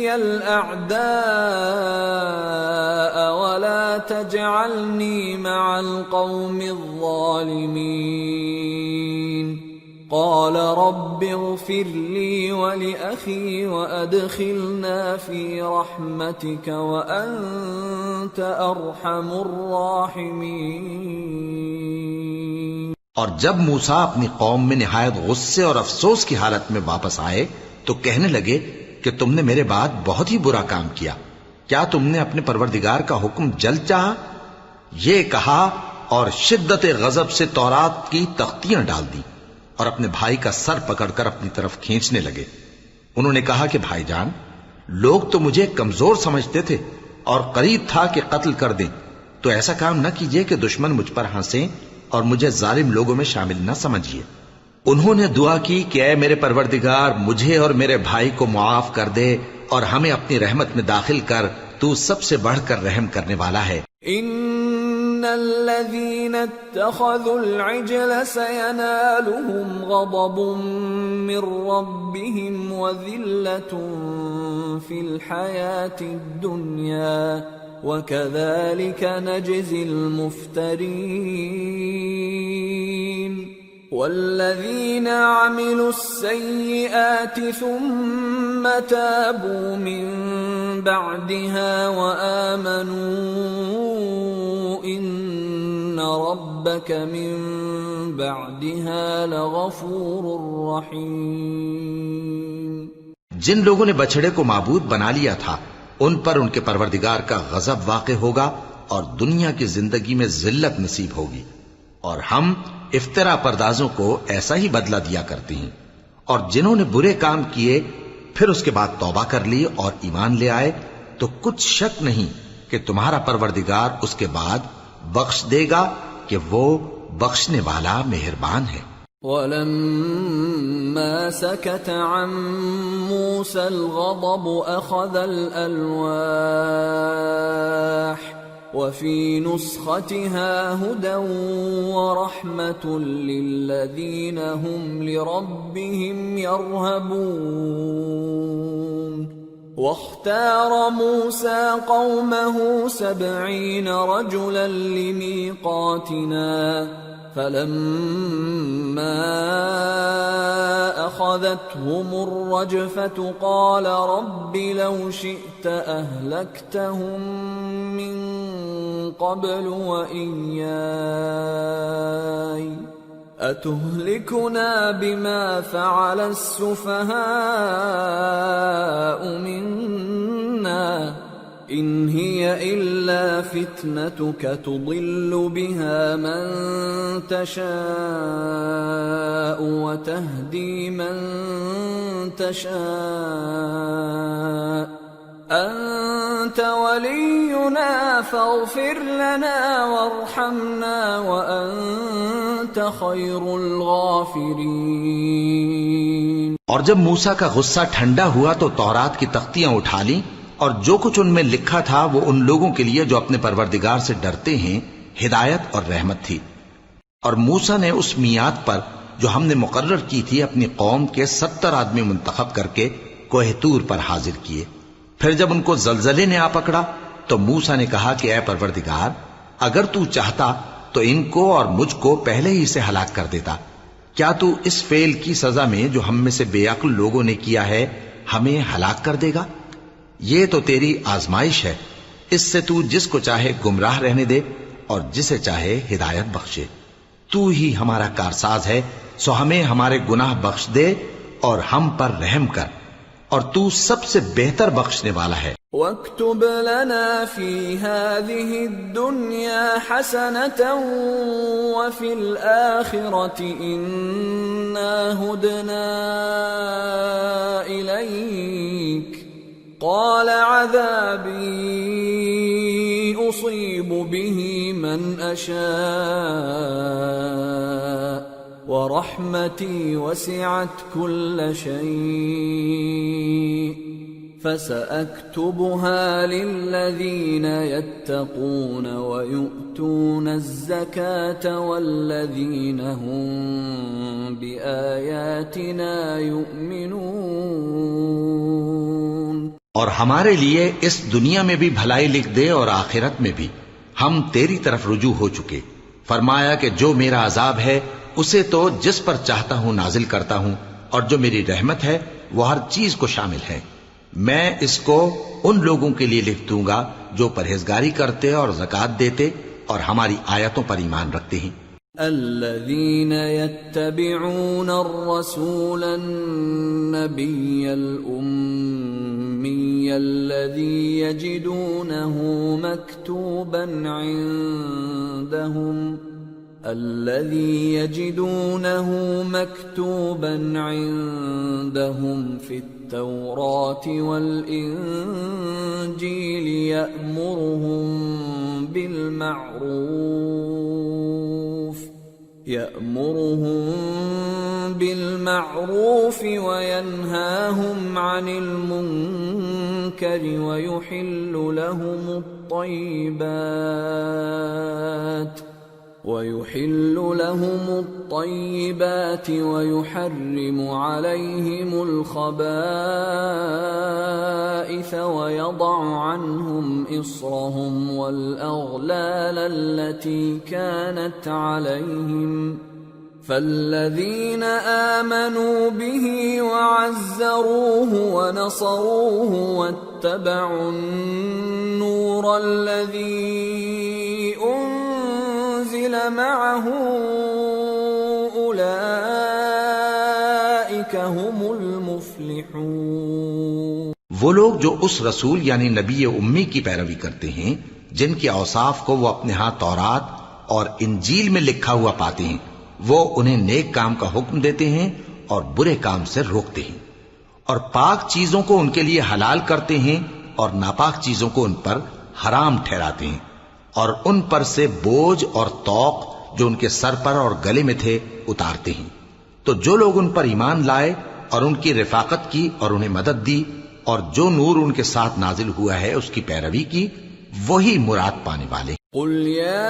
الأعداء ولا تجعلني مع القوم الظالمين۔ قال قال رب اغفر لي ولأخي وأدخلنا في رحمتك وأنت أرحم الراحمين۔ اور جب موسیٰ اپنی قوم میں نہایت غصے اور افسوس کی حالت میں واپس آئے تو کہنے لگے کہ تم نے میرے بعد بہت ہی برا کام کیا، کیا تم نے اپنے پروردگار کا حکم جلد چاہا؟ یہ کہا اور شدت غضب سے تورات کی تختیاں ڈال دی اور اپنے بھائی کا سر پکڑ کر اپنی طرف کھینچنے لگے۔ انہوں نے کہا کہ بھائی جان، لوگ تو مجھے کمزور سمجھتے تھے اور قریب تھا کہ قتل کر دیں، تو ایسا کام نہ کیجیے کہ دشمن مجھ پر ہنسیں اور مجھے ظالم لوگوں میں شامل نہ سمجھیے۔ انہوں نے دعا کی کہ اے میرے پروردگار، مجھے اور میرے بھائی کو معاف کر دے اور ہمیں اپنی رحمت میں داخل کر، تو سب سے بڑھ کر رحم کرنے والا ہے۔ ان الذين اتخذوا العجل سينالهم غضب من ربهم وذلة في الحياة الدنيا وكذلك نجزي المفترين۔ والذين عملوا السيئات ثم تابوا من بعدها وآمنوا إن ربك من بعدها لغفور رحيم۔ جن لوگوں نے بچڑے کو معبود بنا لیا تھا ان پر ان کے پروردگار کا غضب واقع ہوگا اور دنیا کی زندگی میں ذلت نصیب ہوگی، اور ہم افترا پردازوں کو ایسا ہی بدلہ دیا کرتے ہیں۔ اور جنہوں نے برے کام کیے پھر اس کے بعد توبہ کر لی اور ایمان لے آئے تو کچھ شک نہیں کہ تمہارا پروردگار اس کے بعد بخش دے گا کہ وہ بخشنے والا مہربان ہے۔ وَلَمَّا سَكَتَ عَن مُوسَى الْغَضَبُ أَخَذَ الْأَلْوَاحَ وَفِي نُسْخَتِهَا هُدًى وَرَحْمَةٌ لِّلَّذِينَ هُمْ لِرَبِّهِمْ يَرْهَبُونَ۔ واختار موسى قومه 70 رجلا لميقاتنا فلما أخذتهم الرجفة قال رب لو شئت أهلكتهم من قبل وإياي أتهلكنا بما فعل السفهاء منا إن هي إلا فتنتك تضل بها من تشاء وتهدي من تشاء أنت ولينا فاغفر لنا وارحمنا وأنت خير الغافرين۔ اور جب موسیٰ کا غصہ ٹھنڈا ہوا تو تورات کی تختیاں اٹھا لیں اور جو کچھ ان میں لکھا تھا وہ ان لوگوں کے لیے جو اپنے پروردگار سے ڈرتے ہیں ہدایت اور رحمت تھی۔ اور موسیٰ نے اس میعاد پر جو ہم نے مقرر کی تھی اپنی قوم کے 70 آدمی منتخب کر کے کوہ طور پر حاضر کیے۔ پھر جب ان کو زلزلے نے آ پکڑا تو موسیٰ نے کہا کہ اے پروردگار اگر تو چاہتا تو ان کو اور مجھ کو پہلے ہی سے ہلاک کر دیتا، کیا تو اس فعل کی سزا میں جو ہم میں سے بے عقل لوگوں نے کیا ہے ہمیں ہلاک کر دے گا؟ یہ تو تیری آزمائش ہے، اس سے تو جس کو چاہے گمراہ رہنے دے اور جسے چاہے ہدایت بخشے۔ تو ہی ہمارا کارساز ہے، سو ہمیں ہمارے گناہ بخش دے اور ہم پر رحم کر، اور تو سب سے بہتر بخشنے والا ہے۔ وَاكْتُبْ لَنَا فِي هَذِهِ الدُّنْيَا حَسَنَةً وَفِي الْآخِرَةِ إِنَّا هُدْنَا إِلَيْكَ قَالَ عَذَابِي أُصِيبُ بِهِ مَنْ أَشَاءُ وَرَحْمَتِي وَسِعَتْ كُلَّ شَيْءٍ فَسَأَكْتُبُهَا لِلَّذِينَ يَتَّقُونَ وَيُؤْتُونَ الزَّكَاةَ وَالَّذِينَ هُمْ بِآيَاتِنَا يُؤْمِنُونَ۔ اور ہمارے لیے اس دنیا میں بھی بھلائی لکھ دے اور آخرت میں بھی، ہم تیری طرف رجوع ہو چکے۔ فرمایا کہ جو میرا عذاب ہے اسے تو جس پر چاہتا ہوں نازل کرتا ہوں، اور جو میری رحمت ہے وہ ہر چیز کو شامل ہے۔ میں اس کو ان لوگوں کے لیے لکھ دوں گا جو پرہیزگاری کرتے اور زکوٰۃ دیتے اور ہماری آیتوں پر ایمان رکھتے ہیں۔ الذين يتبعون الرسول النبي الأمي الذي يجدونه مكتوبا عندهم في التوراة والإنجيل يأمرهم بالمعروف وينهاهم عن المنكر ويحل لهم الطيبات ويحرم عليهم الخبائث ويضع عنهم إصرهم والأغلال التي كانت عليهم فالذين آمنوا به وعزروه ونصروه واتبعوا النور الذي أنزل معه أولئك هم المفلحون۔ وہ لوگ جو اس رسول یعنی نبی امی کی پیروی کرتے ہیں جن کے اوصاف کو وہ اپنے ہاں تورات اور انجیل میں لکھا ہوا پاتے ہیں، وہ انہیں نیک کام کا حکم دیتے ہیں اور برے کام سے روکتے ہیں، اور پاک چیزوں کو ان کے لیے حلال کرتے ہیں اور ناپاک چیزوں کو ان پر حرام ٹھہراتے ہیں، اور ان پر سے بوجھ اور طوق جو ان کے سر پر اور گلے میں تھے اتارتے ہیں۔ تو جو لوگ ان پر ایمان لائے اور ان کی رفاقت کی اور انہیں مدد دی اور جو نور ان کے ساتھ نازل ہوا ہے اس کی پیروی کی، وہی مراد پانے والے۔ قل یا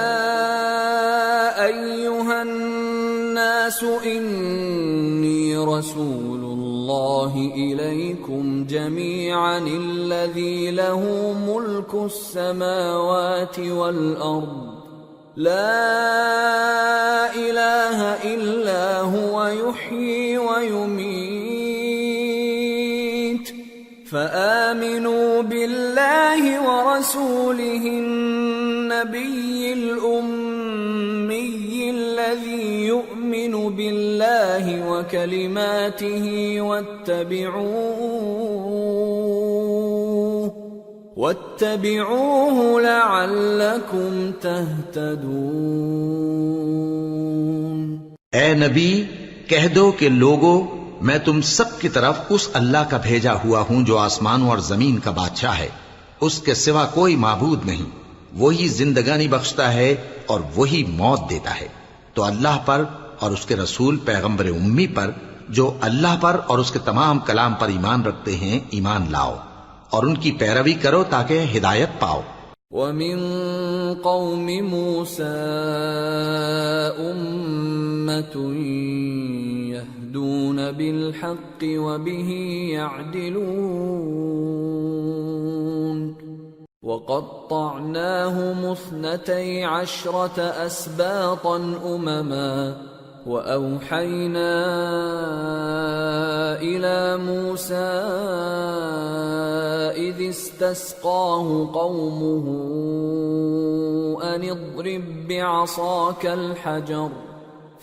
ایھا الناس انی رسول اللہ الیکم جمیعا الذی له ملک السماوات والارض لا الہ الا هو یحیی ویمیت فآمنوا بالله ورسوله النبي الأمي الذي يؤمن بالله وكلماته واتبعوه لعلكم تهتدون۔ اے نبی کہہ دو کہ لوگو، میں تم سب کی طرف اس اللہ کا بھیجا ہوا ہوں جو آسمانوں اور زمین کا بادشاہ ہے، اس کے سوا کوئی معبود نہیں، وہی زندگانی بخشتا ہے اور وہی موت دیتا ہے۔ تو اللہ پر اور اس کے رسول پیغمبر امی پر جو اللہ پر اور اس کے تمام کلام پر ایمان رکھتے ہیں ایمان لاؤ اور ان کی پیروی کرو تاکہ ہدایت پاؤ۔ وَمِن قَوْمِ مُوسَىٰ أُمَّةٌ يَهْدُونَ بِالْحَقِّ وَبِهِ يَعْدِلُونَ وَقَطَّعْنَاهُمُ 12 أَسْبَاطًا أُمَمًا وَأَوْحَيْنَا إِلَى مُوسَىٰ إِذِ اسْتَسْقَاهُ قَوْمُهُ أَنِ اضْرِب بِّعَصَاكَ الْحَجَرَ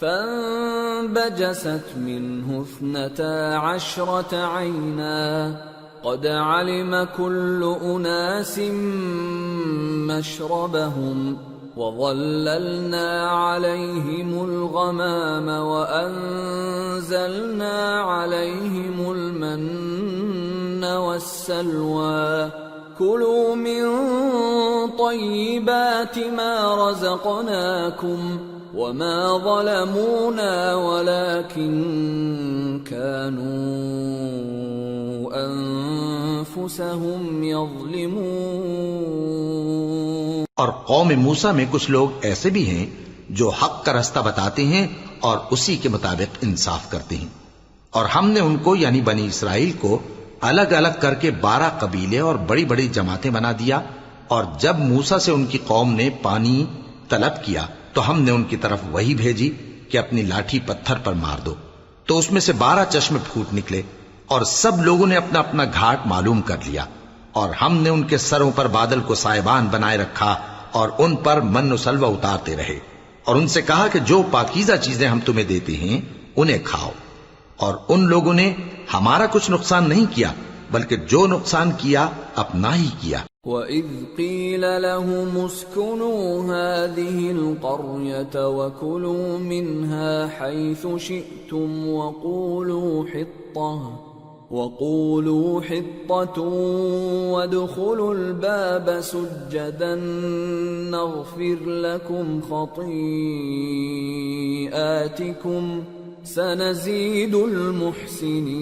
فَانبَجَسَتْ مِنْهُ 12 عَيْنًا قَدْ عَلِمَ كُلُّ أُنَاسٍ مَّشْرَبَهُمْ وَظَلَّلْنَا عَلَيْهِمُ الْغَمَامَ وَأَنزَلْنَا عَلَيْهِمُ الْمَنَّ وَالسَّلْوَىٰ كُلُوا مِن طَيِّبَاتِ مَا رَزَقْنَاكُمْ وَمَا ظَلَمُونَا وَلَٰكِن كَانُوا أَنفُسَهُمْ يَظْلِمُونَ۔ اور قوم موسیٰ میں کچھ لوگ ایسے بھی ہیں جو حق کا رستہ بتاتے ہیں اور اسی کے مطابق انصاف کرتے ہیں، اور ہم نے ان کو یعنی بنی اسرائیل کو الگ الگ کر کے 12 قبیلے اور بڑی بڑی جماعتیں بنا دیا، اور جب موسیٰ سے ان کی قوم نے پانی طلب کیا تو ہم نے ان کی طرف وحی بھیجی کہ اپنی لاٹھی پتھر پر مار دو، تو اس میں سے 12 چشمے پھوٹ نکلے، اور سب لوگوں نے اپنا اپنا گھاٹ معلوم کر لیا، اور ہم نے ان کے سروں پر بادل کو سائبان بنائے رکھا اور ان پر من و سلوہ اتارتے رہے، اور ان سے کہا کہ جو پاکیزہ چیزیں ہم تمہیں دیتے ہیں انہیں کھاؤ۔ اور ان لوگوں نے ہمارا کچھ نقصان نہیں کیا، بلکہ جو نقصان کیا اپنا ہی کیا۔ وَإِذْ قِيلَ لَهُمُ اسْكُنُوا هَٰذِهِ الْقَرْيَةَ وَكُلُوا مِنْهَا حَيْثُ شِئْتُمْ وَقُولُوا حِطَّةٌ وَادْخُلُوا الْبَابَ سُجَّدًا نَّغْفِرْ لَكُمْ خَطِيئَاتِكُمْ سَنَزِيدُ الْمُحْسِنِينَ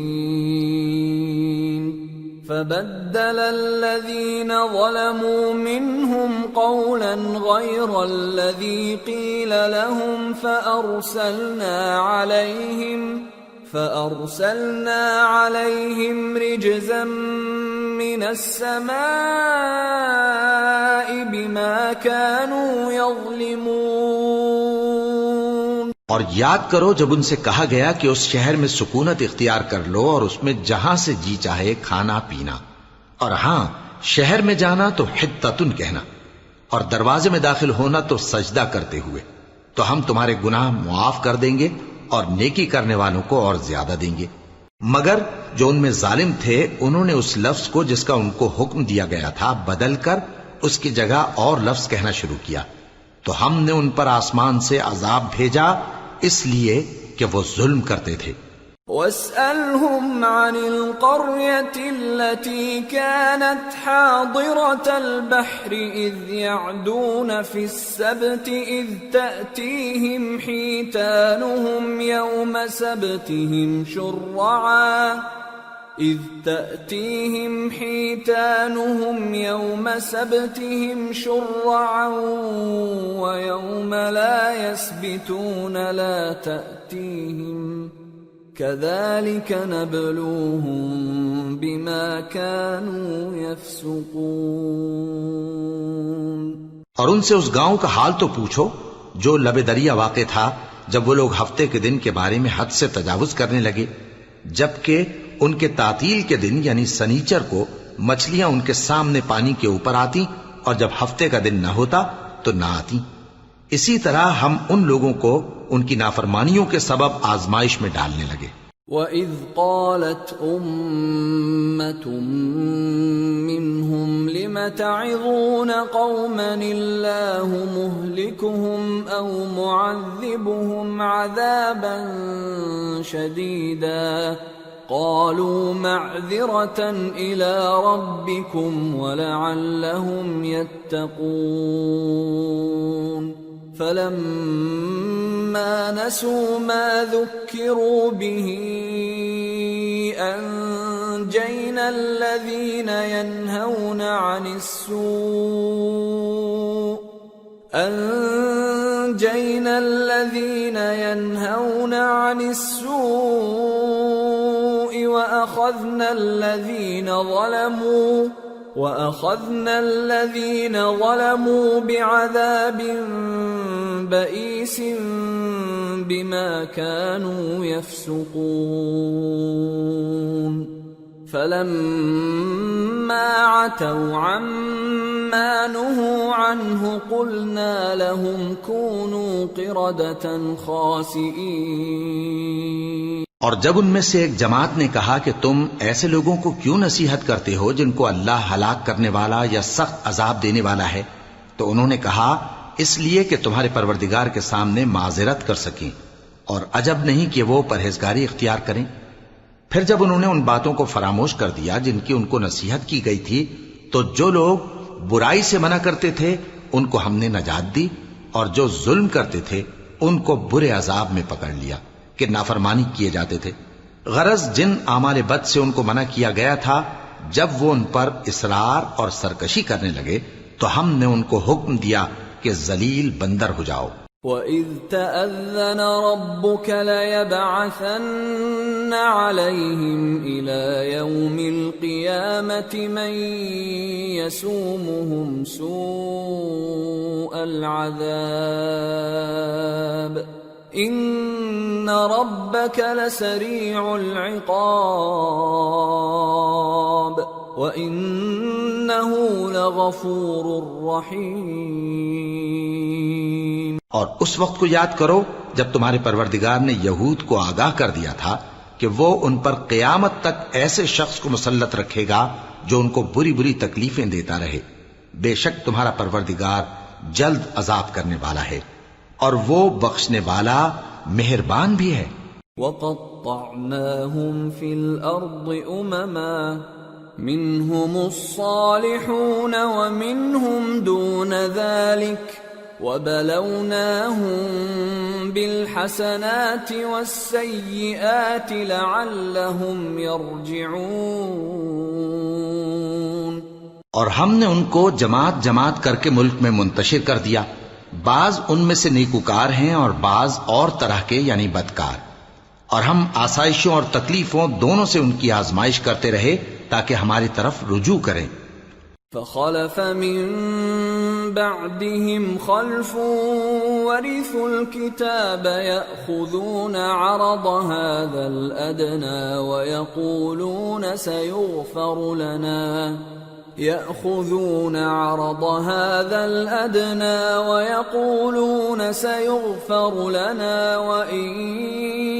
فَبَدَّلَ الَّذِينَ ظَلَمُوا مِنْهُمْ قَوْلًا غَيْرَ الَّذِي قِيلَ لَهُمْ فَأَرْسَلْنَا عَلَيْهِمْ رِجْزًا مِّنَ السَّمَاءِ بِمَا كَانُوا يَظْلِمُونَ۔ اور یاد کرو جب ان سے کہا گیا کہ اس شہر میں سکونت اختیار کر لو اور اس میں جہاں سے جی چاہے کھانا پینا، اور ہاں شہر میں جانا تو حطتن کہنا، اور دروازے میں داخل ہونا تو سجدہ کرتے ہوئے، تو ہم تمہارے گناہ معاف کر دیں گے اور نیکی کرنے والوں کو اور زیادہ دیں گے۔ مگر جو ان میں ظالم تھے انہوں نے اس لفظ کو جس کا ان کو حکم دیا گیا تھا بدل کر اس کی جگہ اور لفظ کہنا شروع کیا، تو ہم نے ان پر آسمان سے عذاب بھیجا اس لیے کہ وہ ظلم کرتے تھے۔ وَاسْأَلْهُمْ عَنِ الْقَرْيَةِ الَّتِي كَانَتْ حَاضِرَةَ الْبَحْرِ إِذْ يَعْدُونَ فِي السَّبْتِ إِذْ تَأْتِيهِمْ حِيتَانُهُمْ يَوْمَ سَبْتِهِمْ شُرَّعًا وَيَوْمَ لَا يَسْبِتُونَ لَا تَأْتِيهِمْ كَذَلِكَ نَبْلُوهُم بِمَا كَانُوا يَفْسُقُونَ۔ اور ان سے اس گاؤں کا حال تو پوچھو جو لب دریا واقع تھا جب وہ لوگ ہفتے کے دن کے بارے میں حد سے تجاوز کرنے لگے، جبکہ ان کے تعطیل کے دن یعنی سنیچر کو مچھلیاں ان کے سامنے پانی کے اوپر آتی، اور جب ہفتے کا دن نہ ہوتا تو نہ آتی۔ اسی طرح ہم ان لوگوں کو ان کی نافرمانیوں کے سبب آزمائش میں ڈالنے لگے۔ وَإِذْ قَالَتْ أُمَّةٌ مِّنْهُمْ لِمَ تَعِظُونَ قَوْمًا اللَّهُ مُهْلِكُهُمْ أَوْ مُعَذِّبُهُمْ عَذَابًا شَدِيدًا قَالُوا مَعْذِرَةً إِلَىٰ رَبِّكُمْ وَلَعَلَّهُمْ يَتَّقُونَ فَلَمَّا نَسُوا مَا ذُكِّرُوا بِهِ أَنجَيْنَا الَّذِينَ يَنْهَوْنَ عَنِ السُّوءِ وَأَخَذْنَا الَّذِينَ ظَلَمُوا بِعَذَابٍ بَئِيسٍ بِمَا كَانُوا يَفْسُقُونَ فَلَمَّا عَتَوْا عَمَّا نُهُوا عَنْهُ قُلْنَا لَهُمْ كُونُوا قِرَدَةً خَاسِئِينَ۔ اور جب ان میں سے ایک جماعت نے کہا کہ تم ایسے لوگوں کو کیوں نصیحت کرتے ہو جن کو اللہ ہلاک کرنے والا یا سخت عذاب دینے والا ہے، تو انہوں نے کہا اس لیے کہ تمہارے پروردگار کے سامنے معذرت کر سکیں، اور عجب نہیں کہ وہ پرہیزگاری اختیار کریں۔ پھر جب انہوں نے ان باتوں کو فراموش کر دیا جن کی ان کو نصیحت کی گئی تھی، تو جو لوگ برائی سے منع کرتے تھے ان کو ہم نے نجات دی، اور جو ظلم کرتے تھے ان کو برے عذاب میں پکڑ لیا کہ نافرمانی کیے جاتے تھے۔ غرض جن اعمال بد سے ان کو منع کیا گیا تھا، جب وہ ان پر اصرار اور سرکشی کرنے لگے تو ہم نے ان کو حکم دیا کہ ذلیل بندر ہو جاؤ۔ وَإِذْ تَأَذَّنَ رَبُّكَ لَيَبْعَثَنَّ عَلَيْهِمْ إِلَى يَوْمِ الْقِيَامَةِ مَن يَسُومُهُمْ سُوءَ الْعَذَابِ ان ربك لسريع العقاب وانه لغفور رحيم۔ اور اس وقت کو یاد کرو جب تمہارے پروردگار نے یہود کو آگاہ کر دیا تھا کہ وہ ان پر قیامت تک ایسے شخص کو مسلط رکھے گا جو ان کو بری بری تکلیفیں دیتا رہے۔ بے شک تمہارا پروردگار جلد عذاب کرنے والا ہے اور وہ بخشنے والا مہربان بھی ہے۔ وَقَطَّعْنَاهُمْ فِي الْأَرْضِ أُمَمًا مِّنْهُمُ الصَّالِحُونَ وَمِنْهُمْ دُونَ ذَلِكَ وَبَلَوْنَاهُمْ بِالْحَسَنَاتِ وَالسَّيِّئَاتِ لَعَلَّهُمْ يَرْجِعُونَ۔ اور ہم نے ان کو جماعت جماعت کر کے ملک میں منتشر کر دیا، بعض ان میں سے نیکوکار ہیں اور بعض اور طرح کے یعنی بدکار، اور ہم آسائشوں اور تکلیفوں دونوں سے ان کی آزمائش کرتے رہے تاکہ ہماری طرف رجوع کریں۔ فخلف من بعدهم خلف ورثوا الكتاب يأخذون عرض هذا الأدنى ويقولون سيغفر لنا وإن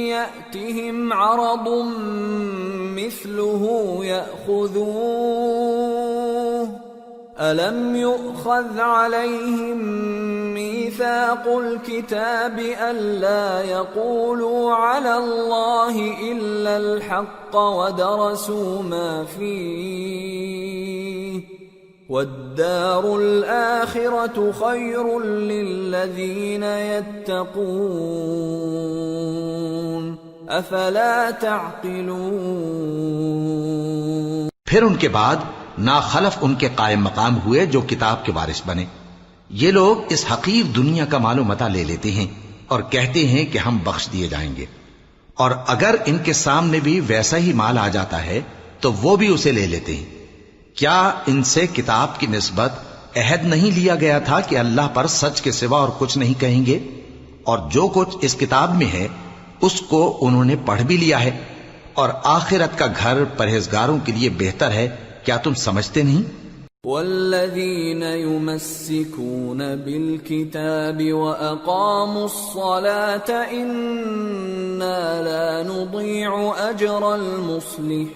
يأتهم عرض مثله يأخذوه ألم يؤخذ عليهم ميثاق الكتاب ألا يقولوا على الله إلا الحق ودرسوا ما فيه والدار الآخرة خير للذين يتقون أفلا تعقلون۔ پھر ان کے بعد ناخلف ان کے قائم مقام ہوئے جو کتاب کے وارث بنے۔ یہ لوگ اس حقیر دنیا کا مال و متاع لے لیتے ہیں اور کہتے ہیں کہ ہم بخش دیے جائیں گے، اور اگر ان کے سامنے بھی ویسا ہی مال آ جاتا ہے تو وہ بھی اسے لے لیتے ہیں۔ کیا ان سے کتاب کی نسبت عہد نہیں لیا گیا تھا کہ اللہ پر سچ کے سوا اور کچھ نہیں کہیں گے؟ اور جو کچھ اس کتاب میں ہے اس کو انہوں نے پڑھ بھی لیا ہے، اور آخرت کا گھر پرہیزگاروں کے لیے بہتر ہے۔ کیا تم سمجھتے نہیں؟ والذین یمسکون بالکتاب واقاموا الصلاة انا لا نضیع اجر المصلحین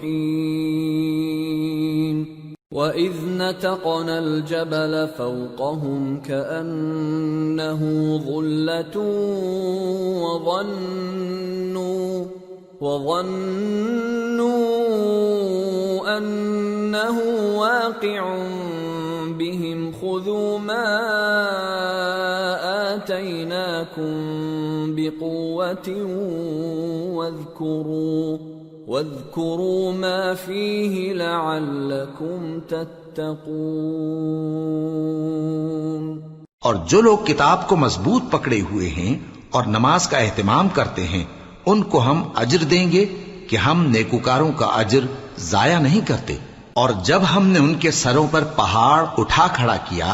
وَإِذْ نَتَقْنَا الْجَبَلَ فَوْقَهُمْ كَأَنَّهُ ظُلَّةٌ وَظَنُّوا أَنَّهُ واقع بهم خُذُوا مَا آتَيْنَاكُمْ بِقُوَّةٍ واذكروا ما فيه لعلكم تتقون۔ اور جو لوگ کتاب کو مضبوط پکڑے ہوئے ہیں اور نماز کا اہتمام کرتے ہیں ان کو ہم اجر دیں گے کہ ہم نیکوکاروں کا اجر ضائع نہیں کرتے۔ اور جب ہم نے ان کے سروں پر پہاڑ اٹھا کھڑا کیا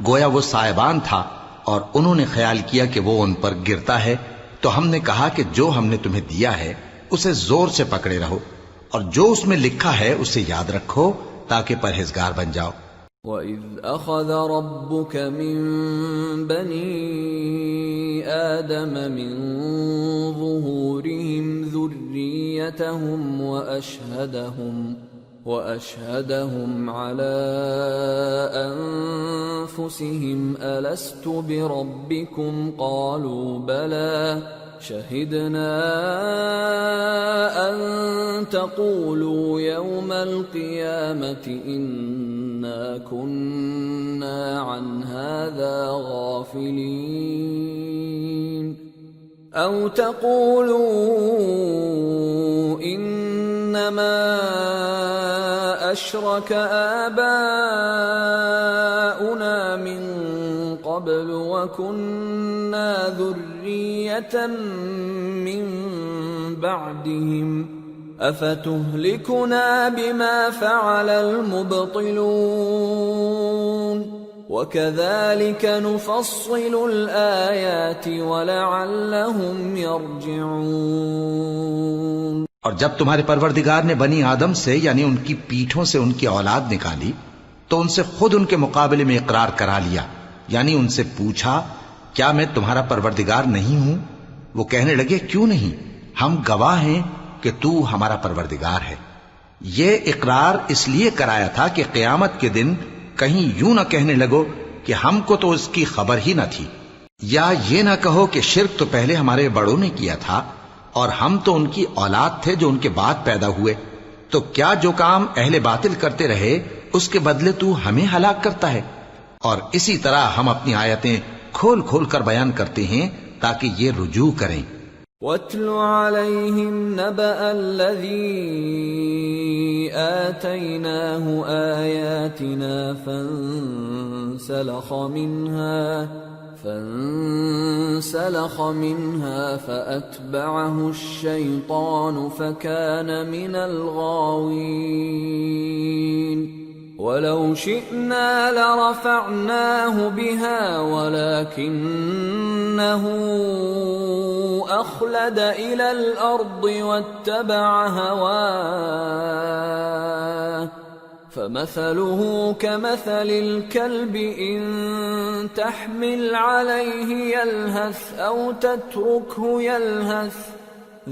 گویا وہ سائبان تھا، اور انہوں نے خیال کیا کہ وہ ان پر گرتا ہے، تو ہم نے کہا کہ جو ہم نے تمہیں دیا ہے اسے زور سے پکڑے رہو، اور جو اس میں لکھا ہے اسے یاد رکھو تاکہ پرہیزگار بن جاؤ۔ وَإِذْ أَخَذَ رَبُّكَ مِنْ بَنِي آدَمَ مِنْ ظُهُورِهِمْ ذُرِّيَّتَهُمْ وَأَشْهَدَهُمْ عَلَىٰ أَنفُسِهِمْ أَلَسْتُ بِرَبِّكُمْ قَالُوا بَلَىٰ شَهِدْنَا أَن تَقُولُوا يَوْمَ الْقِيَامَةِ إِنَّا كُنَّا عَنْ هَٰذَا غَافِلِينَ أَوْ تَقُولُوا إِنَّمَا أَشْرَكَ آبَاؤُنَا مِن قَبْلُ وَكُنَّا ذُرِّيَّةً مِّن بَعْدِهِمْ أَفَتُهْلِكُنَا بِمَا فَعَلَ الْمُبْطِلُونَ۔ وَكَذَلِكَ نُفَصِّلُ الْآيَاتِ وَلَعَلَّهُمْ يَرْجِعُونَ۔ اور جب تمہارے پروردگار نے بنی آدم سے یعنی ان کی پیٹھوں سے ان کی اولاد نکالی تو ان سے خود ان کے مقابلے میں اقرار کرا لیا، یعنی ان سے پوچھا کیا میں تمہارا پروردگار نہیں ہوں؟ وہ کہنے لگے کیوں نہیں، ہم گواہ ہیں کہ تو ہمارا پروردگار ہے۔ یہ اقرار اس لیے کرایا تھا کہ قیامت کے دن کہیں یوں نہ کہنے لگو کہ ہم کو تو اس کی خبر ہی نہ تھی، یا یہ نہ کہو کہ شرک تو پہلے ہمارے بڑوں نے کیا تھا اور ہم تو ان کی اولاد تھے جو ان کے بعد پیدا ہوئے، تو کیا جو کام اہل باطل کرتے رہے اس کے بدلے تو ہمیں ہلاک کرتا ہے؟ اور اسی طرح ہم اپنی آیتیں کھول کھول کر بیان کرتے ہیں تاکہ یہ رجوع کریں۔ وَاتْلُ عَلَيْهِمْ نَبَأَ الَّذِي آتَيْنَاهُ آيَاتِنَا فانسلخ منها فأتبعه الشيطان فكان من الغاوين ولو شئنا لرفعناه بها ولكنه أخلد إلى الأرض واتبع هواه فمثله كمثل الكلب إن تحمل عليه يلهث أو تتركه يلهث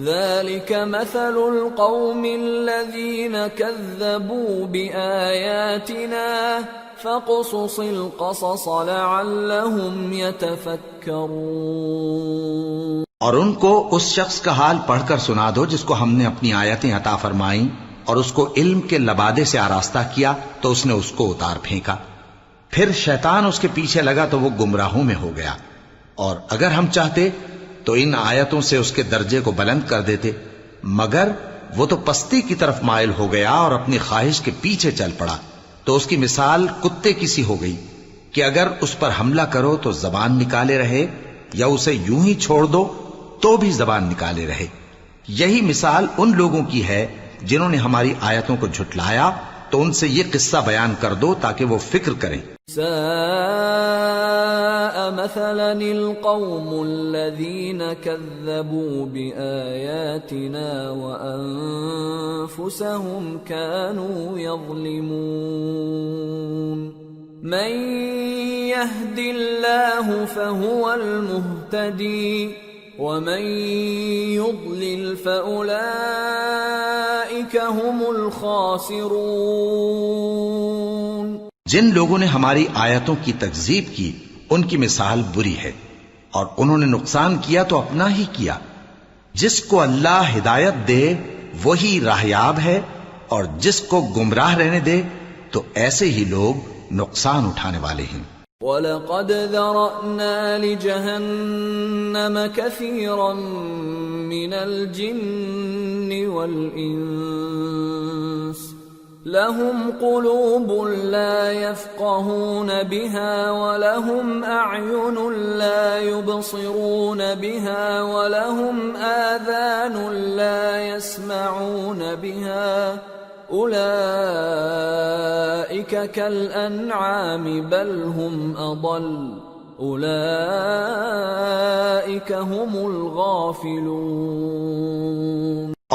ذلك مثل القوم الذين كذبوا بآياتنا فاقصص القصص لعلهم يتفكرون۔ اور ان کو اس شخص کا حال پڑھ کر سنا دو جس کو ہم نے اپنی آیتیں عطا فرمائیں اور اس کو علم کے لبادے سے آراستہ کیا تو اس نے اس کو اتار پھینکا، پھر شیطان اس کے پیچھے لگا تو وہ گمراہوں میں ہو گیا، اور اگر ہم چاہتے تو ان آیتوں سے اس کے درجے کو بلند کر دیتے، مگر وہ تو پستی کی طرف مائل ہو گیا اور اپنی خواہش کے پیچھے چل پڑا، تو اس کی مثال کتے کی سی ہو گئی کہ اگر اس پر حملہ کرو تو زبان نکالے رہے یا اسے یوں ہی چھوڑ دو تو بھی زبان نکالے رہے۔ یہی مثال ان لوگوں کی ہے جنہوں نے ہماری آیتوں کو جھٹلایا، تو ان سے یہ قصہ بیان کر دو تاکہ وہ فکر کریں۔ ساء مثلا القوم الذين كذبوا بآياتنا وأنفسهم كانوا يظلمون من يهد الله فهو المهتدي ومن يضلل فأولئك هم الخاسرون۔ جن لوگوں نے ہماری آیتوں کی تکذیب کی ان کی مثال بری ہے، اور انہوں نے نقصان کیا تو اپنا ہی کیا۔ جس کو اللہ ہدایت دے وہی راہیاب ہے، اور جس کو گمراہ رہنے دے تو ایسے ہی لوگ نقصان اٹھانے والے ہیں۔ وَلَقَدْ ذَرَأْنَا لِجَهَنَّمَ كَثِيرًا مِنَ الْجِنِّ وَالْإِنسِ لَهُمْ قُلُوبٌ لَا يَفْقَهُونَ بِهَا وَلَهُمْ أَعْيُنٌ لَا يُبْصِرُونَ بِهَا وَلَهُمْ آذَانٌ لَا يَسْمَعُونَ بِهَا أُولَئِكَ كَالْأَنْعَامِ بَلْ هُمْ أَضَلُّ أُولَئِكَ هُمُ الْغَافِلُونَ۔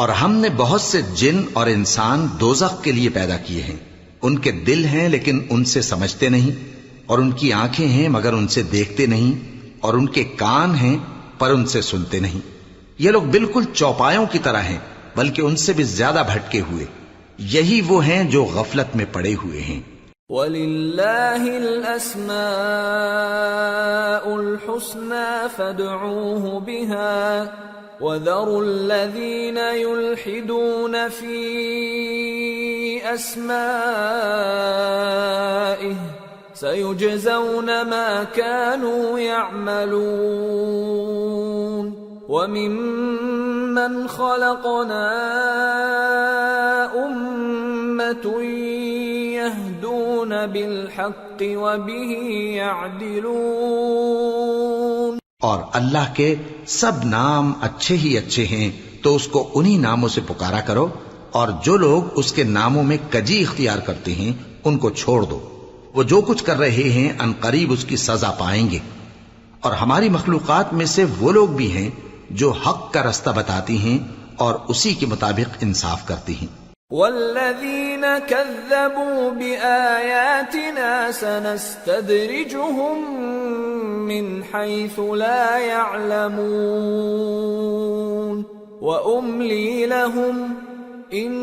اور ہم نے بہت سے جن اور انسان دوزخ کے لیے پیدا کیے ہیں، ان کے دل ہیں لیکن ان سے سمجھتے نہیں، اور ان کی آنکھیں ہیں مگر ان سے دیکھتے نہیں، اور ان کے کان ہیں پر ان سے سنتے نہیں۔ یہ لوگ بالکل چوپایوں کی طرح ہیں بلکہ ان سے بھی زیادہ بھٹکے ہوئے۔ یہی وہ ہیں جو غفلت میں پڑے ہوئے ہیں۔ وَلِلَّهِ الْأَسْمَاءُ الْحُسْنَى فَادْعُوهُ بِهَا وَذَرُوا الَّذِينَ يُلْحِدُونَ فِي أَسْمَائِهِ سَيُجْزَوْنَ مَا كَانُوا يَعْمَلُونَ وَمِمَّنْ خَلَقْنَا أُمَّةٌ يَهْدُونَ بِالْحَقِّ وَبِهِ يَعْدِلُونَ۔ اور اللہ کے سب نام اچھے ہی اچھے ہیں تو اس کو انہی ناموں سے پکارا کرو، اور جو لوگ اس کے ناموں میں کجی اختیار کرتے ہیں ان کو چھوڑ دو۔ وہ جو کچھ کر رہے ہیں عنقریب اس کی سزا پائیں گے۔ اور ہماری مخلوقات میں سے وہ لوگ بھی ہیں جو حق کا رستہ بتاتی ہیں اور اسی کے مطابق انصاف کرتی ہیں۔ والذین کذبوا بآیاتنا سنستدرجهم من حیث لا يعلمون وأملی لهم ان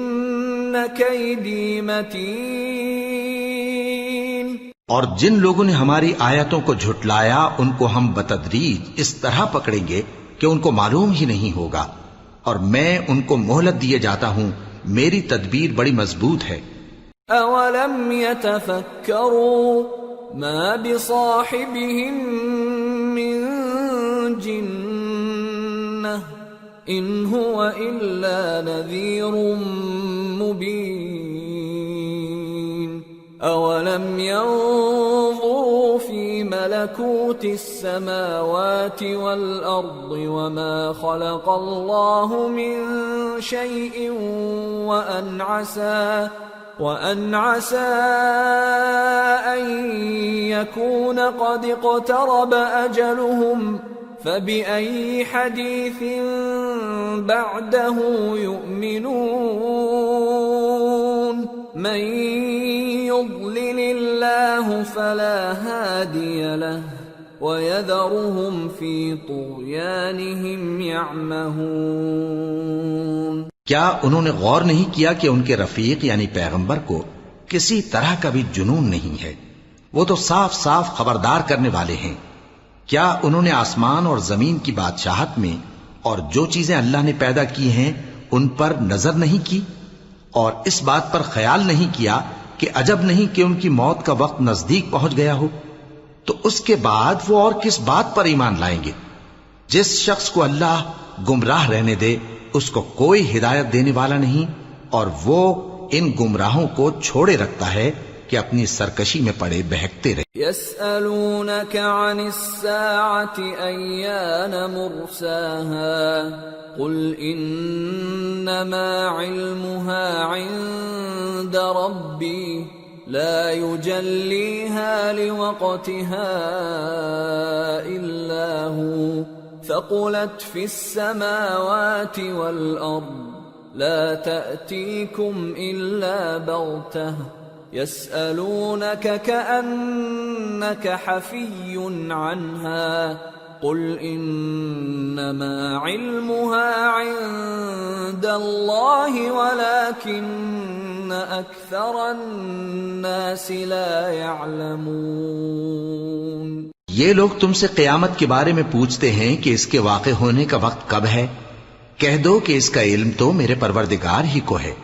کیدی متین۔ اور جن لوگوں نے ہماری آیتوں کو جھٹلایا ان کو ہم بتدریج اس طرح پکڑیں گے کہ ان کو معلوم ہی نہیں ہوگا، اور میں ان کو مہلت دیے جاتا ہوں، میری تدبیر بڑی مضبوط ہے۔ اولم يتفکروا ما بصاحبهم من جنہ ان هو الا نذیر مبین اولم ينظروا في ملكوت السماوات والأرض وما خلق الله من شيء وأن عسى أن يكون قد اقترب أجلهم فبأي حديث بعده يؤمنون من يضلل الله فلا هادي له ويذرهم في طغيانهم يعمهون۔ کیا انہوں نے غور نہیں کیا کہ ان کے رفیق یعنی پیغمبر کو کسی طرح کا بھی جنون نہیں ہے؟ وہ تو صاف صاف خبردار کرنے والے ہیں۔ کیا انہوں نے آسمان اور زمین کی بادشاہت میں اور جو چیزیں اللہ نے پیدا کی ہیں ان پر نظر نہیں کی، اور اس بات پر خیال نہیں کیا کہ عجب نہیں کہ ان کی موت کا وقت نزدیک پہنچ گیا ہو؟ تو اس کے بعد وہ اور کس بات پر ایمان لائیں گے؟ جس شخص کو اللہ گمراہ رہنے دے اس کو کوئی ہدایت دینے والا نہیں، اور وہ ان گمراہوں کو چھوڑے رکھتا ہے کہ اپنی سرکشی میں پڑے بہکتے رہے۔ يسألونك عن الساعة أيان مرساها قل إنما علمها عند ربي لا يجليها لوقتها إلا هو ثقلت في السماوات والأرض لا تأتيكم إلا بغتة يسألونك كأنك حفي عنها قل إنما علمها عند الله ولكن أكثر الناس لا يعلمون۔ یہ لوگ تم سے قیامت کے بارے میں پوچھتے ہیں کہ اس کے واقع ہونے کا وقت کب ہے؟ کہہ دو کہ اس کا علم تو میرے پروردگار ہی کو ہے،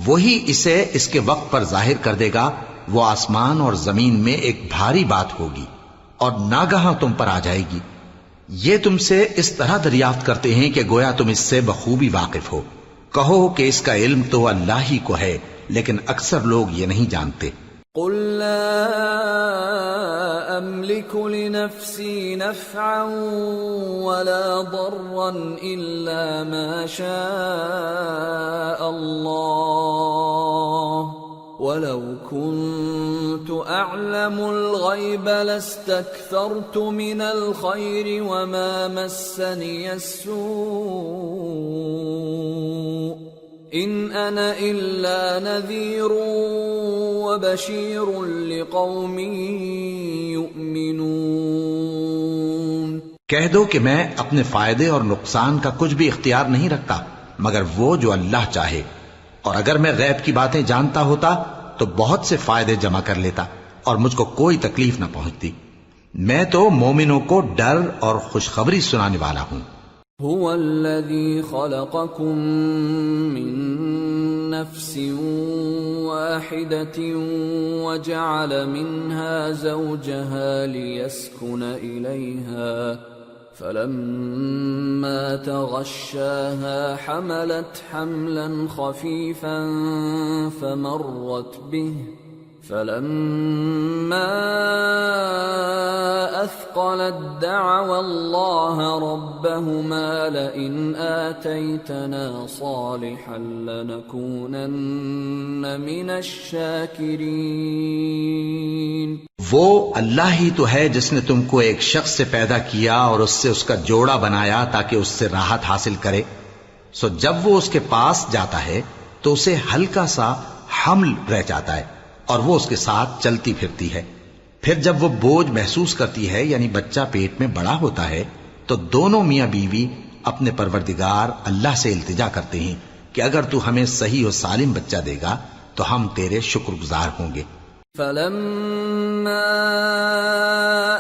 وہی اسے اس کے وقت پر ظاہر کر دے گا۔ وہ آسمان اور زمین میں ایک بھاری بات ہوگی اور ناگہاں تم پر آ جائے گی۔ یہ تم سے اس طرح دریافت کرتے ہیں کہ گویا تم اس سے بخوبی واقف ہو۔ کہو کہ اس کا علم تو اللہ ہی کو ہے، لیکن اکثر لوگ یہ نہیں جانتے۔ قل لا أملك لنفسي نفعا ولا ضرا إلا ما شاء الله ولو كنت أعلم الغيب لاستكثرت من الخير وما مسني السوء إن أنا إلا نذير وبشير لقوم يؤمنون۔ کہہ دو کہ میں اپنے فائدے اور نقصان کا کچھ بھی اختیار نہیں رکھتا مگر وہ جو اللہ چاہے، اور اگر میں غیب کی باتیں جانتا ہوتا تو بہت سے فائدے جمع کر لیتا اور مجھ کو کوئی تکلیف نہ پہنچتی۔ میں تو مومنوں کو ڈر اور خوشخبری سنانے والا ہوں۔ هو الذي خلقكم من نفس واحدة وجعل منها زوجها ليسكن إليها فلما تغشاها حملت حملا خفيفا فلما أثقلت دعوا الله ربهما لئن آتيتنا صالحا لنكونن من الشاكرين. وہ اللہ ہی تو ہے جس نے تم کو ایک شخص سے پیدا کیا اور اس سے اس کا جوڑا بنایا تاکہ اس سے راحت حاصل کرے. سو جب وہ اس کے پاس جاتا ہے تو اسے ہلکا سا حمل رہ جاتا ہے اور وہ اس کے ساتھ چلتی پھرتی ہے. پھر جب وہ بوجھ محسوس کرتی ہے یعنی بچہ پیٹ میں بڑا ہوتا ہے تو دونوں میاں بیوی اپنے پروردگار اللہ سے التجا کرتے ہیں کہ اگر تو ہمیں صحیح و سالم بچہ دے گا تو ہم تیرے شکر گزار ہوں گے. فلما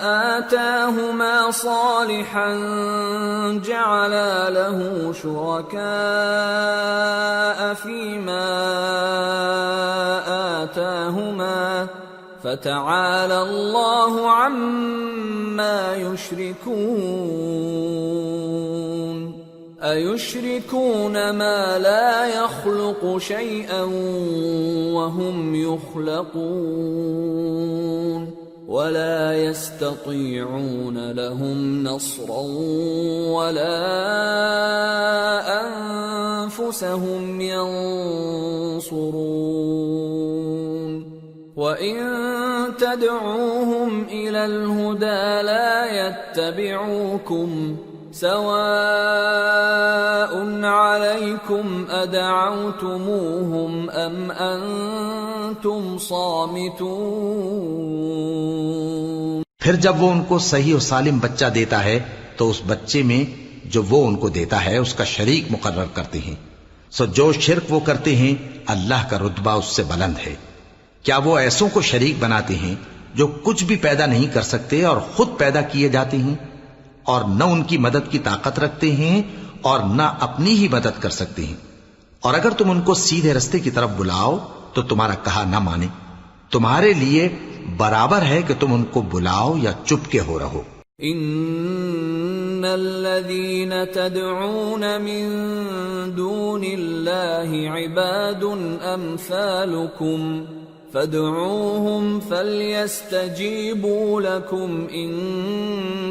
آتاهما صالحا جعلا له شركاء فيما آتاهما فتعالى الله عما يشركون. أَيُشْرِكُونَ مَا لَا يَخْلُقُ شَيْئًا وَهُمْ يُخْلَقُونَ وَلَا يَسْتَطِيعُونَ لَهُمْ نَصْرًا وَلَا أَنفُسَهُمْ يَنصُرُونَ. وَإِن تَدْعُوهُمْ إِلَى الْهُدَى لَا يَتَّبِعُوكُمْ سواء عليكم أدعوتموهم أم أنتم صامتون. پھر جب وہ ان کو صحیح و سالم بچہ دیتا ہے تو اس بچے میں جو وہ ان کو دیتا ہے اس کا شریک مقرر کرتے ہیں. سو جو شرک وہ کرتے ہیں اللہ کا رتبہ اس سے بلند ہے. کیا وہ ایسوں کو شریک بناتے ہیں جو کچھ بھی پیدا نہیں کر سکتے اور خود پیدا کیے جاتے ہیں اور نہ ان کی مدد کی طاقت رکھتے ہیں اور نہ اپنی ہی مدد کر سکتے ہیں. اور اگر تم ان کو سیدھے رستے کی طرف بلاؤ تو تمہارا کہا نہ مانے. تمہارے لیے برابر ہے کہ تم ان کو بلاؤ یا چپ کے ہو رہو. ان الذين تدعون من دون الله عباد امثالكم فادعوهم فليستجيبوا لكم إن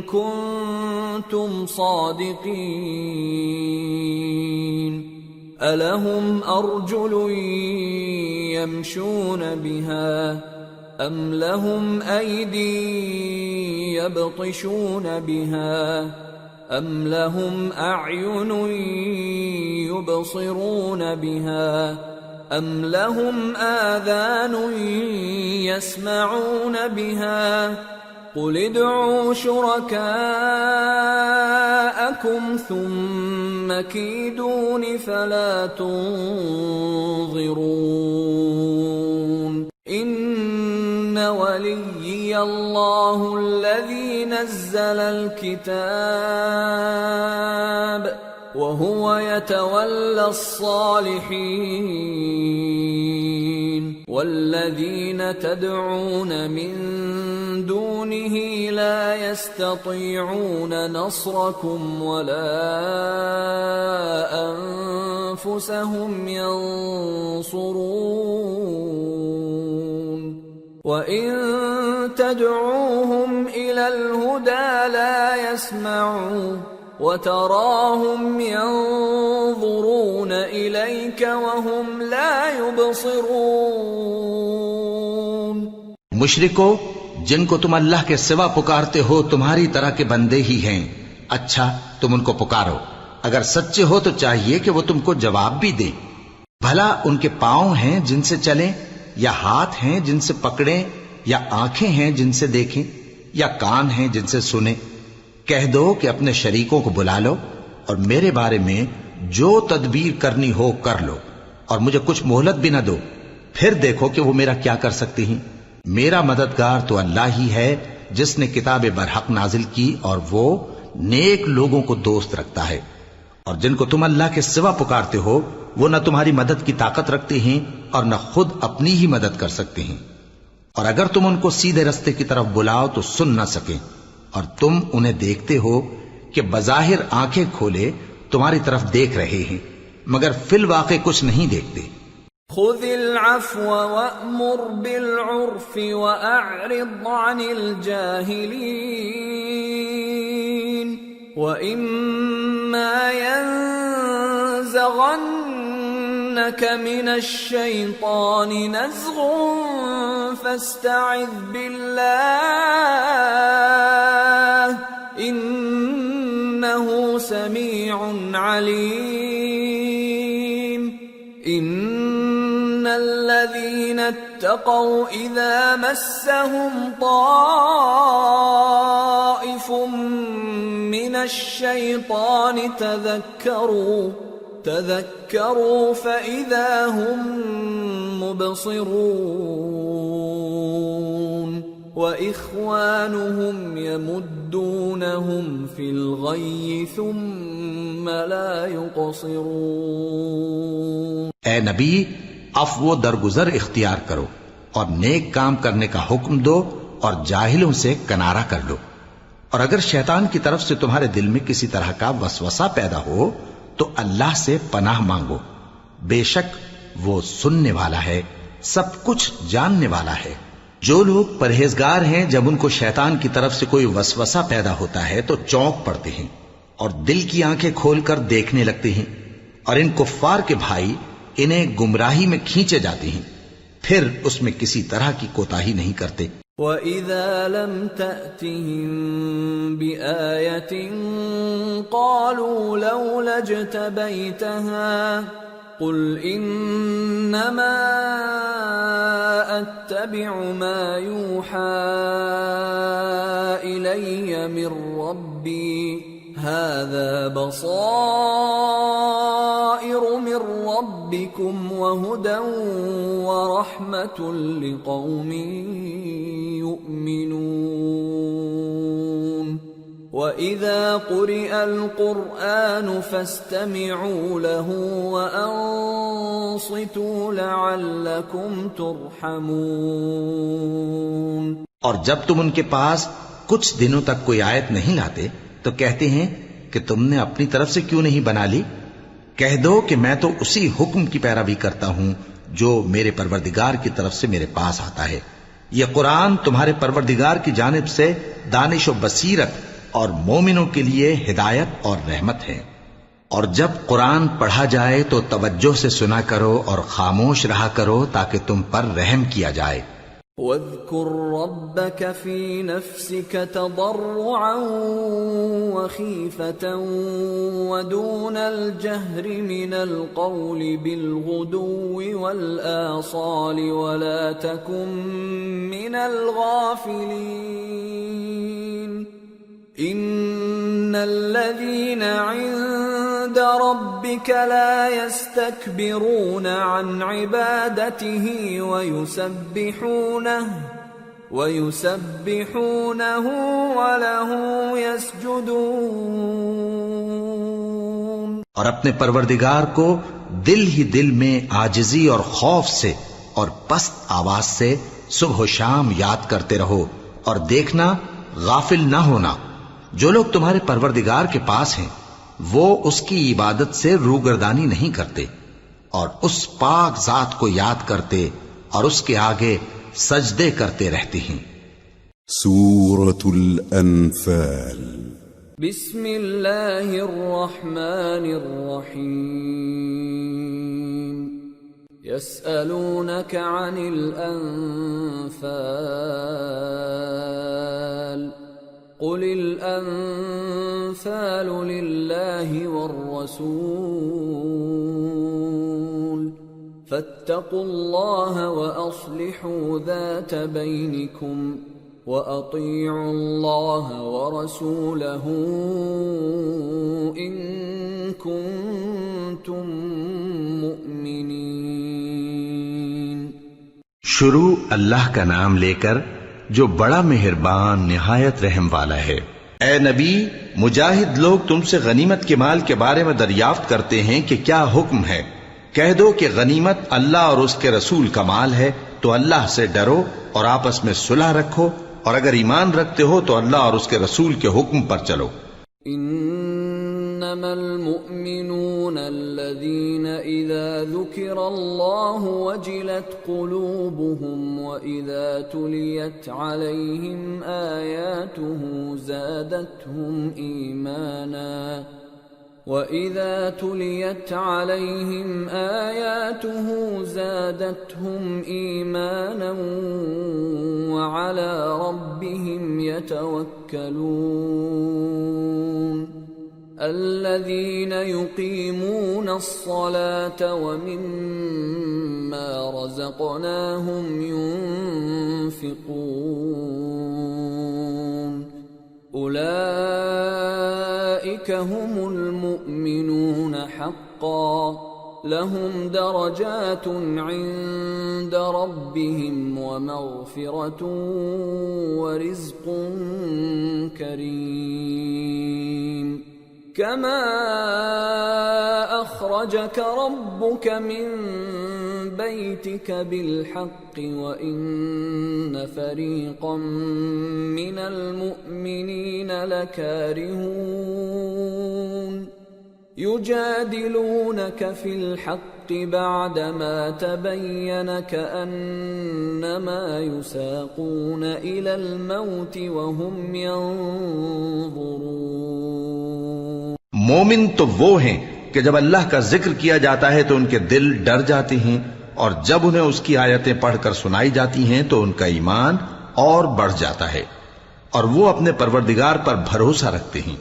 كنتم صادقين. ألهم أرجل يمشون بها أم لهم أيدي يبطشون بها أم لهم أعين يبصرون بها أَمْ لَهُمْ آذَانٌ يَسْمَعُونَ بِهَا قُلِ ادْعُوا شُرَكَاءَكُمْ ثُمَّ كِيدُونِ فَلَا تُنظِرُونَ. إِنَّ وَلِيِّيَ اللَّهُ الَّذِي نَزَّلَ الْكِتَابَ وَهُوَ يَتَوَلَّى الصَّالِحِينَ. وَالَّذِينَ تَدْعُونَ مِن دُونِهِ لَا يَسْتَطِيعُونَ نَصْرَكُمْ وَلَا أَنفُسَهُمْ يَنصُرُونَ. وَإِن تَدْعُوهُمْ إِلَى الْهُدَى لَا يَسْمَعُوا وَتَرَاهُمْ يَنظُرُونَ إِلَيْكَ وَهُمْ لَا يُبْصِرُونَ. مشرکو جن کو تم اللہ کے سوا پکارتے ہو تمہاری طرح کے بندے ہی ہیں. اچھا تم ان کو پکارو. اگر سچے ہو تو چاہیے کہ وہ تم کو جواب بھی دیں. بھلا ان کے پاؤں ہیں جن سے چلیں یا ہاتھ ہیں جن سے پکڑیں یا آنکھیں ہیں جن سے دیکھیں یا کان ہیں جن سے سنیں. کہہ دو کہ اپنے شریکوں کو بلا لو اور میرے بارے میں جو تدبیر کرنی ہو کر لو اور مجھے کچھ مہلت بھی نہ دو. پھر دیکھو کہ وہ میرا کیا کر سکتے ہیں. میرا مددگار تو اللہ ہی ہے جس نے کتاب برحق نازل کی اور وہ نیک لوگوں کو دوست رکھتا ہے. اور جن کو تم اللہ کے سوا پکارتے ہو وہ نہ تمہاری مدد کی طاقت رکھتے ہیں اور نہ خود اپنی ہی مدد کر سکتے ہیں. اور اگر تم ان کو سیدھے رستے کی طرف بلاؤ تو سن نہ سکیں اور تم انہیں دیکھتے ہو کہ بظاہر آنکھیں کھولے تمہاری طرف دیکھ رہے ہیں مگر فی الواقع کچھ نہیں دیکھتے. خذ العفو وأمر بالعرف وأعرض عن الجاهلين وإما ينزغنك من الشيطان نزغ فاستعذ بالله إنه سميع عليم إن الذين اتقوا إذا مسهم طائف من الشيطان تذكروا فإذا هم مبصرون وإخوانهم يمدونهم في الغي ثم لا يقصرون. اے نبی، عفو و درگزر اختیار کرو اور نیک کام کرنے کا حکم دو اور جاہلوں سے کنارہ کر لو. اور اگر شیطان کی طرف سے تمہارے دل میں کسی طرح کا وسوسہ پیدا ہو تو اللہ سے پناہ مانگو، بے شک وہ سننے والا ہے، سب کچھ جاننے والا ہے. جو لوگ پرہیزگار ہیں جب ان کو شیطان کی طرف سے کوئی وسوسہ پیدا ہوتا ہے تو چونک پڑتے ہیں اور دل کی آنکھیں کھول کر دیکھنے لگتے ہیں، اور ان کفار کے بھائی انہیں گمراہی میں کھینچے جاتے ہیں، پھر اس میں کسی طرح کی کوتاہی نہیں کرتے. وَإِذَا لَمْ تَأْتِهِمْ بِآيَةٍ قَالُوا لَوْلَا اجْتَبَيْتَهَا قُلْ إِنَّمَا أَتَّبِعُ مَا يُوحَى إِلَيَّ مِنْ رَبِّي هَذَا بَصَائِرُ مِنْ رَبِّكُمْ وَهُدًى وَرَحْمَةٌ لِقَوْمٍ يُؤْمِنُونَ. وَإِذَا قُرِئَ الْقُرْآنُ فَاسْتَمِعُوا لَهُ وَأَنصِتُوا لَعَلَّكُمْ تُرْحَمُونَ. اور جب تم ان کے پاس کچھ دنوں تک کوئی آیت نہیں لاتے تو کہتے ہیں کہ تم نے اپنی طرف سے کیوں نہیں بنا لی؟ کہہ دو کہ میں تو اسی حکم کی پیروی کرتا ہوں جو میرے پروردگار کی طرف سے میرے پاس آتا ہے. یہ قرآن تمہارے پروردگار کی جانب سے دانش و بصیرت اور مومنوں کے لیے ہدایت اور رحمت ہے. اور جب قرآن پڑھا جائے تو توجہ سے سنا کرو اور خاموش رہا کرو تاکہ تم پر رحم کیا جائے. وَاذْكُرْ رَبَّكَ فِي نَفْسِكَ تَضَرُّعًا وَخِيفَةً وَدُونَ الْجَهْرِ مِنَ الْقَوْلِ بِالْغُدُوِّ وَالْآصَالِ وَلَا تَكُن مِّنَ الْغَافِلِينَ. إِنَّ الَّذِينَ عِندَ رَبِّكَ لَا يَسْتَكْبِرُونَ عَنْ عِبَادَتِهِ وَيُسَبِّحُونَهُ وَلَهُ يَسْجُدُونَ. اور اپنے پروردگار کو دل ہی دل میں عاجزی اور خوف سے اور پست آواز سے صبح و شام یاد کرتے رہو، اور دیکھنا غافل نہ ہونا. جو لوگ تمہارے پروردگار کے پاس ہیں وہ اس کی عبادت سے روگردانی نہیں کرتے اور اس پاک ذات کو یاد کرتے اور اس کے آگے سجدے کرتے رہتے ہیں. سورة الأنفال. بسم اللہ الرحمن الرحیم. يسألونك عن الأنفال قل الأنفال لله والرسول فاتقوا الله وأصلحوا ذات بينكم وأطيعوا الله ورسوله إن كنتم مؤمنين. شروع اللہ کا نام لے کر جو بڑا مہربان نہایت رحم والا ہے. اے نبی، مجاہد لوگ تم سے غنیمت کے مال کے بارے میں دریافت کرتے ہیں کہ کیا حکم ہے. کہہ دو کہ غنیمت اللہ اور اس کے رسول کا مال ہے، تو اللہ سے ڈرو اور آپس میں صلح رکھو، اور اگر ایمان رکھتے ہو تو اللہ اور اس کے رسول کے حکم پر چلو. إنما المؤمنون الذين إذا ذكر الله وجلت قلوبهم وإذا تليت عليهم آياته زادتهم إيمانا وَإِذَا تُلِيَتْ عَلَيْهِمْ آيَاتُهُ زَادَتْهُمْ إِيمَانًا وَعَلَى رَبِّهِمْ يَتَوَكَّلُونَ الَّذِينَ يُقِيمُونَ الصَّلَاةَ وَمِمَّا رَزَقْنَاهُمْ يُنْفِقُونَ أولئك هم المؤمنون حقا لهم درجات عند ربهم ومغفرة ورزق كريم كما أخرجك ربك من بيتك بالحق وإن فريقا من المؤمنين لكارهون يجادلونك في الحق بعدما تبين كأنما يساقون إلى الموت وهم ينظرون مومن تو وہ ہیں کہ جب اللہ کا ذکر کیا جاتا ہے تو ان کے دل ڈر جاتے ہیں اور جب انہیں اس کی آیتیں پڑھ کر سنائی جاتی ہیں تو ان کا ایمان اور بڑھ جاتا ہے اور وہ اپنے پروردگار پر بھروسہ رکھتے ہیں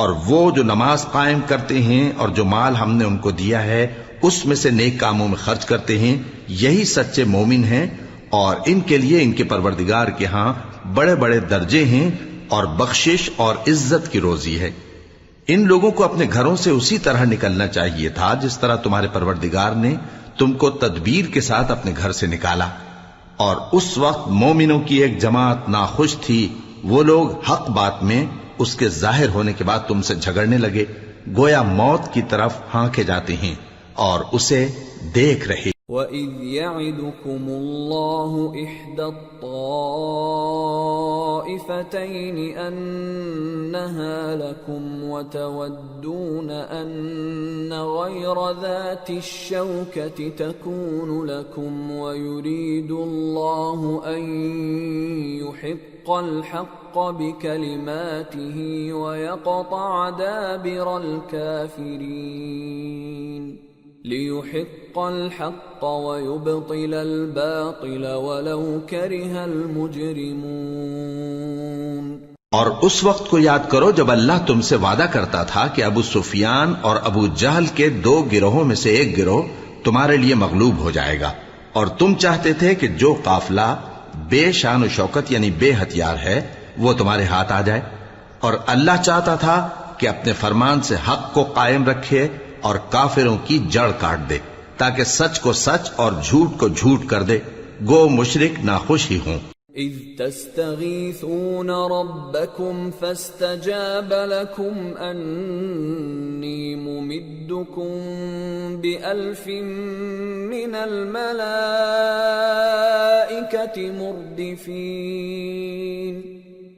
اور وہ جو نماز قائم کرتے ہیں اور جو مال ہم نے ان کو دیا ہے اس میں سے نیک کاموں میں خرچ کرتے ہیں یہی سچے مومن ہیں اور ان کے لیے ان کے پروردگار کے ہاں بڑے بڑے درجے ہیں اور بخشش اور عزت کی روزی ہے۔ ان لوگوں کو اپنے گھروں سے اسی طرح نکلنا چاہیے تھا جس طرح تمہارے پروردگار نے تم کو تدبیر کے ساتھ اپنے گھر سے نکالا، اور اس وقت مومنوں کی ایک جماعت ناخوش تھی، وہ لوگ حق بات میں اس کے ظاہر ہونے کے بعد تم سے جھگڑنے لگے، گویا موت کی طرف ہانکے جاتے ہیں اور اسے دیکھ رہے۔ وَإِذْ يَعِدُكُمُ اللَّهُ إِحْدَى الطَّائِفَتَيْنِ أَنَّهَا لَكُمْ وَتَوَدُّونَ أَنَّ غَيْرَ ذَاتِ الشَّوْكَةِ تَكُونُ لَكُمْ وَيُرِيدُ اللَّهُ أَن يُحِقَّ الْحَقَّ بِكَلِمَاتِهِ وَيَقْطَعَ دَابِرَ الْكَافِرِينَ لِيُحِقَّ الْحَقَّ وَيُبْطِلَ الْبَاطِلَ وَلَوْ كَرِهَ الْمُجْرِمُونَ۔ اور اس وقت کو یاد کرو جب اللہ تم سے وعدہ کرتا تھا کہ ابو سفیان اور ابو جہل کے دو گروہوں میں سے ایک گروہ تمہارے لیے مغلوب ہو جائے گا، اور تم چاہتے تھے کہ جو قافلہ بے شان و شوکت یعنی بے ہتھیار ہے وہ تمہارے ہاتھ آ جائے، اور اللہ چاہتا تھا کہ اپنے فرمان سے حق کو قائم رکھے اور کافروں کی جڑ کاٹ دے تاکہ سچ کو سچ اور جھوٹ کو جھوٹ کر دے، گو مشرک ناخوش ہی ہوں۔ اذ تستغیثون ربکم فاستجاب لکم انی ممدکم بألف من الملائکة مردفین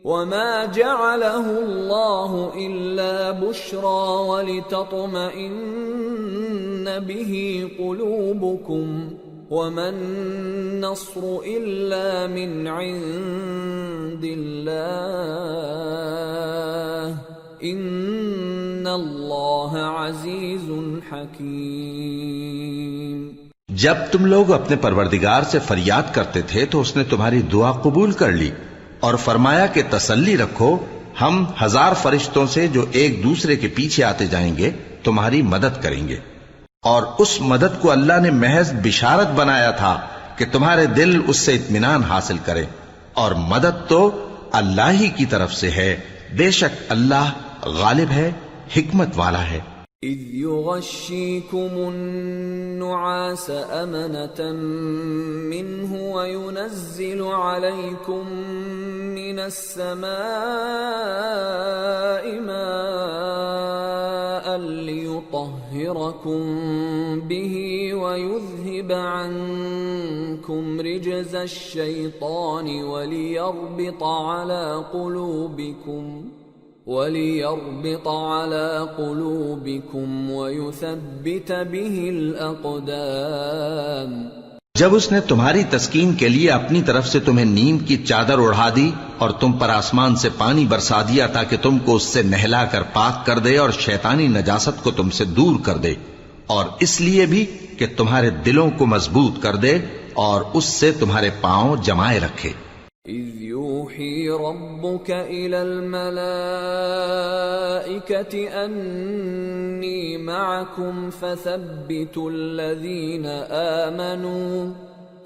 وما جعله الله إلا بشرى ولتطمئن به قلوبكم وما النصر إلا من عند الله إن الله عزيز حكيم۔ جب تم لوگ اپنے پروردگار سے فریاد کرتے تھے تو اس نے تمہاری دعا قبول کر لی اور فرمایا کہ تسلی رکھو، ہم 1000 فرشتوں سے جو ایک دوسرے کے پیچھے آتے جائیں گے تمہاری مدد کریں گے، اور اس مدد کو اللہ نے محض بشارت بنایا تھا کہ تمہارے دل اس سے اطمینان حاصل کرے، اور مدد تو اللہ ہی کی طرف سے ہے، بے شک اللہ غالب ہے، حکمت والا ہے۔ اذ يغشيكم النعاس أمنة منه وينزل عليكم من السماء ماء ليطهركم به ويذهب عنكم رجز الشيطان وليربط على قلوبكم وَلِيَرْبِطَ عَلَى قُلُوبِكُمْ وَيُثَبِّتَ بِهِ الْأَقْدَامَ۔ جب اس نے تمہاری تسکین کے لیے اپنی طرف سے تمہیں نیند کی چادر اڑھا دی اور تم پر آسمان سے پانی برسا دیا تاکہ تم کو اس سے نہلا کر پاک کر دے اور شیطانی نجاست کو تم سے دور کر دے، اور اس لیے بھی کہ تمہارے دلوں کو مضبوط کر دے اور اس سے تمہارے پاؤں جمائے رکھے۔ إِذْ يُوحِي رَبُّكَ إِلَى الْمَلَائِكَةِ أَنِّي مَعَكُمْ فَثَبِّتُوا الَّذِينَ آمَنُوا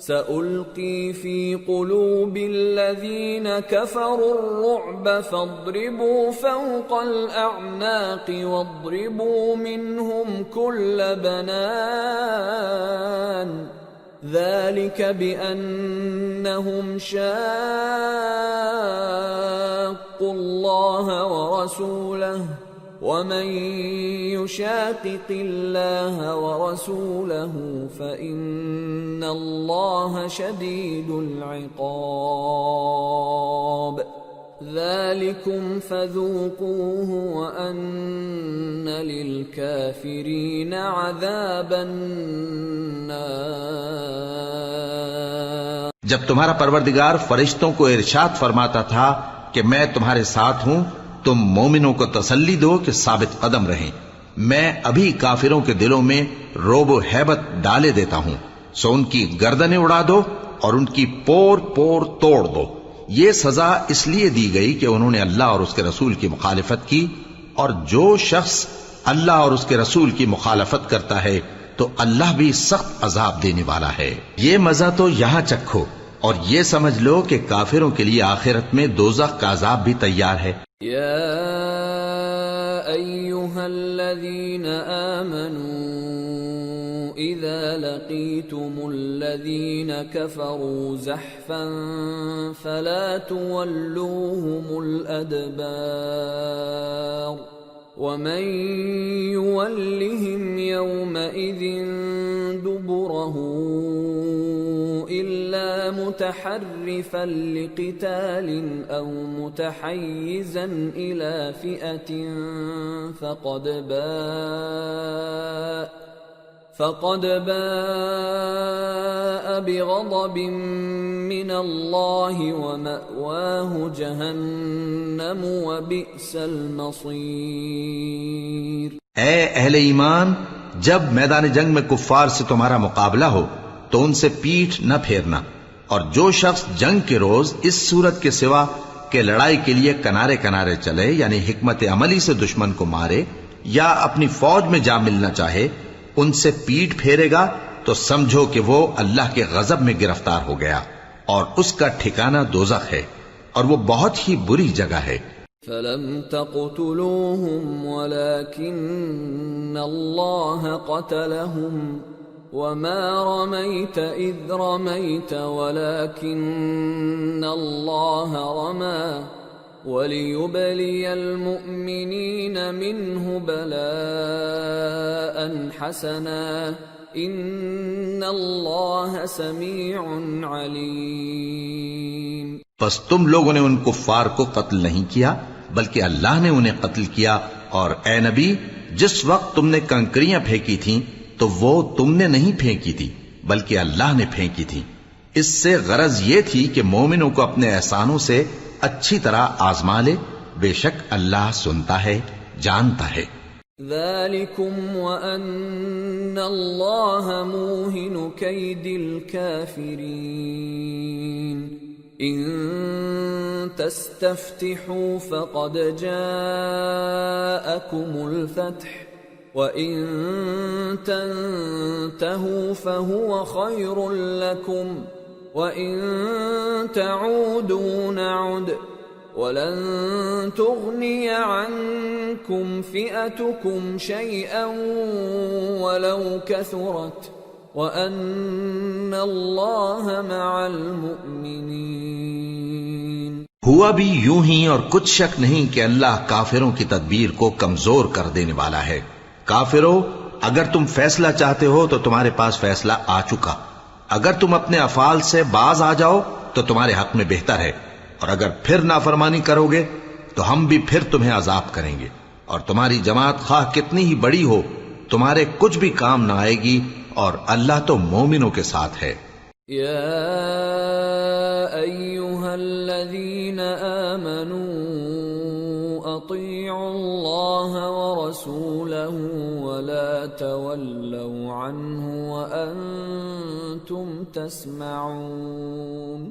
سَأُلْقِي فِي قُلُوبِ الَّذِينَ كَفَرُوا الرُّعْبَ فَاضْرِبُوا فَوْقَ الْأَعْنَاقِ وَاضْرِبُوا مِنْهُمْ كُلَّ بَنَانٍ ذلك بأنهم شاقوا الله ورسوله ومن يشاقق الله ورسوله فإن الله شديد العقاب ذلكم فذوقوه وأن للكافرين عذاب النار۔ جب تمہارا پروردگار فرشتوں کو ارشاد فرماتا تھا کہ میں تمہارے ساتھ ہوں، تم مومنوں کو تسلی دو کہ ثابت قدم رہیں، میں ابھی کافروں کے دلوں میں رعب و ہیبت ڈالے دیتا ہوں، سو ان کی گردنیں اڑا دو اور ان کی پور پور توڑ دو۔ یہ سزا اس لیے دی گئی کہ انہوں نے اللہ اور اس کے رسول کی مخالفت کی، اور جو شخص اللہ اور اس کے رسول کی مخالفت کرتا ہے تو اللہ بھی سخت عذاب دینے والا ہے۔ یہ مزہ تو یہاں چکھو اور یہ سمجھ لو کہ کافروں کے لیے آخرت میں دوزخ کا عذاب بھی تیار ہے۔ یا ایھا الذین آمنوا اذا لقیتم الذین کفروا زحفا فلا تولوهم الادبار ومن يولهم يومئذ دبره إلا متحرفا لقتال أو متحيزا إلى فئة فقد باء بغضب من الله ومأواه جهنم وبئس المصير۔ اے اہل ایمان، جب میدان جنگ میں کفار سے تمہارا مقابلہ ہو تو ان سے پیٹھ نہ پھیرنا، اور جو شخص جنگ کے روز اس صورت کے سوا کہ لڑائی کے لیے کنارے کنارے چلے، یعنی حکمت عملی سے دشمن کو مارے یا اپنی فوج میں جا ملنا چاہے، ان سے پیٹ پھیرے گا تو سمجھو کہ وہ اللہ کے غضب میں گرفتار ہو گیا، اور اس کا ٹھکانہ دوزخ ہے، اور وہ بہت ہی بری جگہ ہے۔ فَلَمْ تَقْتُلُوهُمْ وَلَكِنَّ اللَّهَ قَتَلَهُمْ وَمَا رَمَيْتَ إِذْ رَمَيْتَ وَلَكِنَّ اللَّهَ رَمَى وَلِيُبْلِيَ الْمُؤْمِنِينَ مِنْهُ بَلَاءً حَسَنًا إِنَّ اللَّهَ سَمِيعٌ عَلِيمٌ۔ پس تم لوگوں نے ان کفار کو قتل نہیں کیا بلکہ اللہ نے انہیں قتل کیا، اور اے نبی، جس وقت تم نے کنکریاں پھینکی تھیں تو وہ تم نے نہیں پھینکی تھی بلکہ اللہ نے پھینکی تھی۔ اس سے غرض یہ تھی کہ مومنوں کو اپنے احسانوں سے اچھی طرح آزما لے، بے شک اللہ سنتا ہے، جانتا ہے۔ ذَلِكُمْ وَأَنَّ اللَّهَ مُوهِنُ كَيْدِ الْكَافِرِينَ إِن تَسْتَفْتِحُوا فَقَدْ جَاءَكُمُ الْفَتْحُ وَإِن تَنْتَهُوا فَهُوَ خَيْرٌ لَكُمْ وَإِن تَعُودُوا نَعُدْ وَلَن تُغْنِيَ عَنكُمْ فِئَتُكُمْ شَيْئًا وَلَوْ كَثُرَتْ وَأَنَّ اللَّهَ مَعَ الْمُؤْمِنِينَ۔ ہوا بھی یوں ہی، اور کچھ شک نہیں کہ اللہ کافروں کی تدبیر کو کمزور کر دینے والا ہے۔ کافروں، اگر تم فیصلہ چاہتے ہو تو تمہارے پاس فیصلہ آ چکا، اگر تم اپنے افعال سے باز آ جاؤ تو تمہارے حق میں بہتر ہے، اور اگر پھر نافرمانی کرو گے تو ہم بھی پھر تمہیں عذاب کریں گے، اور تمہاری جماعت خواہ کتنی ہی بڑی ہو تمہارے کچھ بھی کام نہ آئے گی، اور اللہ تو مومنوں کے ساتھ ہے۔ یا ایھا الذین آمنوا اطیعوا اللہ ورسولہ ولا تولوا عنہ وانتم تسمعون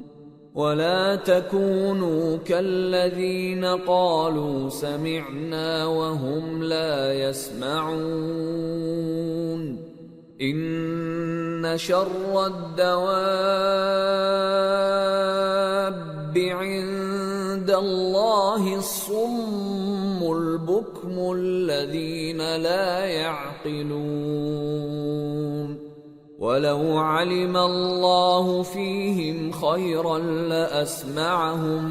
ولا تكونوا كالذين قالوا سمعنا وهم لا يسمعون ان شر الدواب عند الله الصم البكم الذين لا يعقلون وَلَوْ عَلِمَ اللَّهُ فِيهِمْ خَيْرًا لَأَسْمَعَهُمْ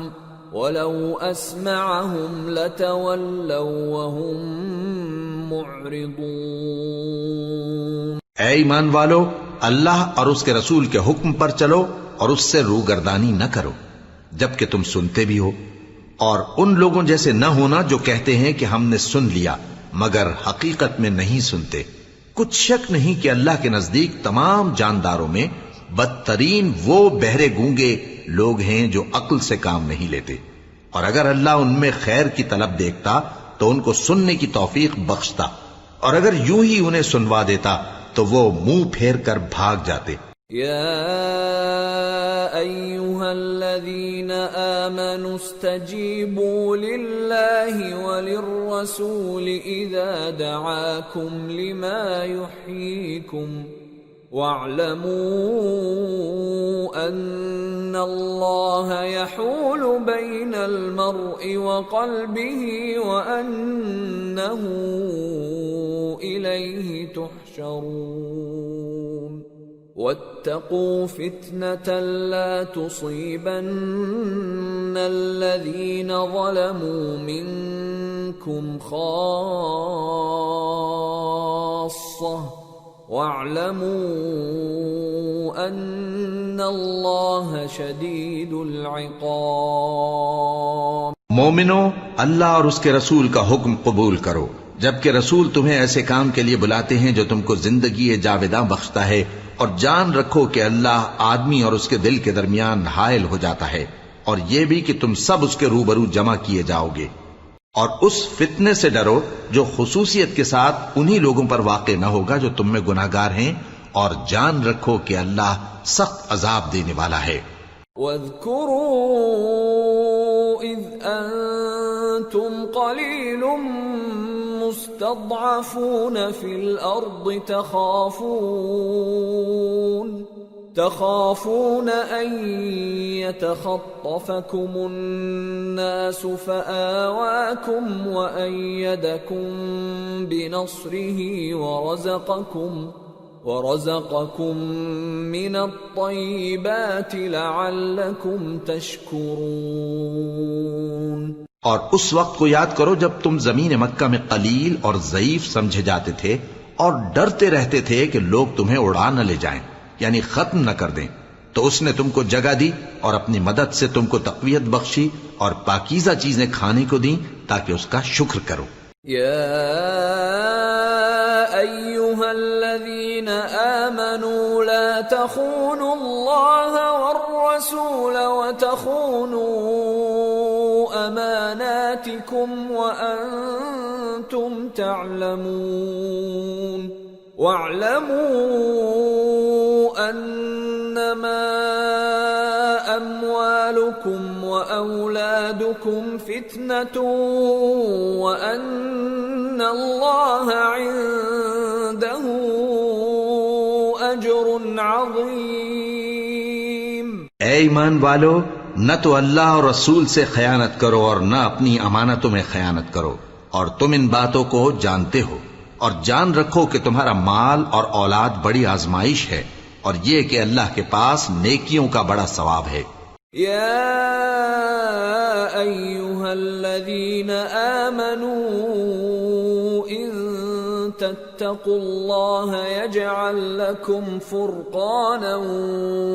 وَلَوْ أَسْمَعَهُمْ لَتَوَلَّوْا وَهُمْ مُعْرِضُونَ۔ اے ایمان والو، اللہ اور اس کے رسول کے حکم پر چلو اور اس سے روگردانی نہ کرو جبکہ تم سنتے بھی ہو، اور ان لوگوں جیسے نہ ہونا جو کہتے ہیں کہ ہم نے سن لیا مگر حقیقت میں نہیں سنتے۔ کچھ شک نہیں کہ اللہ کے نزدیک تمام جانداروں میں بدترین وہ بہرے گونگے لوگ ہیں جو عقل سے کام نہیں لیتے، اور اگر اللہ ان میں خیر کی طلب دیکھتا تو ان کو سننے کی توفیق بخشتا، اور اگر یوں ہی انہیں سنوا دیتا تو وہ منہ پھیر کر بھاگ جاتے۔ یا ایھا الذین آمنوا استجیبوا للہ وللرسول اذا دعاکم لما یحییکم واعلموا ان اللہ یحول بین المرء وقلبہ وانہ الیہ تحشرون واتقوا فتنة لا تصيبن الذين ظلموا منكم خاصة واعلموا أن الله شديد العقاب۔ مومنو، اللہ اور اس کے رسول کا حکم قبول کرو جبکہ رسول تمہیں ایسے کام کے لیے بلاتے ہیں جو تم کو زندگی جاوداں بخشتا ہے، اور جان رکھو کہ اللہ آدمی اور اس کے دل کے درمیان حائل ہو جاتا ہے، اور یہ بھی کہ تم سب اس کے روبرو جمع کیے جاؤ گے، اور اس فتنے سے ڈرو جو خصوصیت کے ساتھ انہی لوگوں پر واقع نہ ہوگا جو تم میں گناہگار ہیں، اور جان رکھو کہ اللہ سخت عذاب دینے والا ہے۔ وَاذْكُرُوا إِذْ أَنْتُمْ قَلِيلٌ مستضعفون في الأرض تخافون أن يتخطفكم الناس فآواكم وأيدكم بنصره ورزقكم من الطيبات لعلكم تشكرون۔ اور اس وقت کو یاد کرو جب تم زمین مکہ میں قلیل اور ضعیف سمجھے جاتے تھے اور ڈرتے رہتے تھے کہ لوگ تمہیں اڑا نہ لے جائیں، یعنی ختم نہ کر دیں، تو اس نے تم کو جگہ دی اور اپنی مدد سے تم کو تقویت بخشی اور پاکیزہ چیزیں کھانے کو دیں تاکہ اس کا شکر کرو۔ یا ایھا الذین آمنوا لا تخونوا اللہ والرسول وتخونوا اماناتکم وانتم تعلمون واعلموا انما اموالکم واولادکم فتنة وان اللہ عنده اجر عظیم۔ اے ایمان والو، نہ تو اللہ اور رسول سے خیانت کرو اور نہ اپنی امانتوں میں خیانت کرو، اور تم ان باتوں کو جانتے ہو، اور جان رکھو کہ تمہارا مال اور اولاد بڑی آزمائش ہے، اور یہ کہ اللہ کے پاس نیکیوں کا بڑا ثواب ہے۔ یا ایھا الذین آمنوا ان تتقوا الله يجعل لكم فرقانا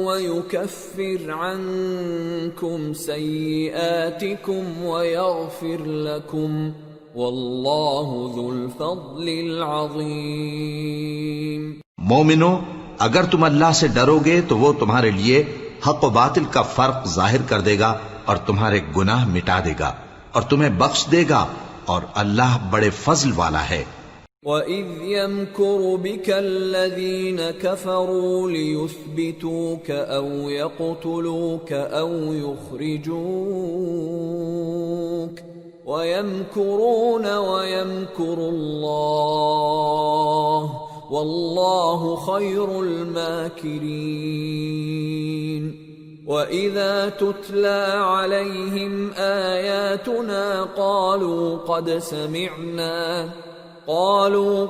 ويكفر عنكم سيئاتكم ويغفر لكم والله ذو الفضل العظيم۔ مومنو، اگر تم اللہ سے ڈرو گے تو وہ تمہارے لیے حق و باطل کا فرق ظاہر کر دے گا اور تمہارے گناہ مٹا دے گا اور تمہیں بخش دے گا، اور اللہ بڑے فضل والا ہے۔ وَإِذْ يَمْكُرُ بِكَ الَّذِينَ كَفَرُوا لِيُثْبِتُوكَ أَوْ يَقْتُلُوكَ أَوْ يُخْرِجُوكَ وَيَمْكُرُونَ وَيَمْكُرُ اللَّهُ وَاللَّهُ خَيْرُ الْمَاكِرِينَ۔ وَإِذَا تُتْلَى عَلَيْهِمْ آيَاتُنَا قالوا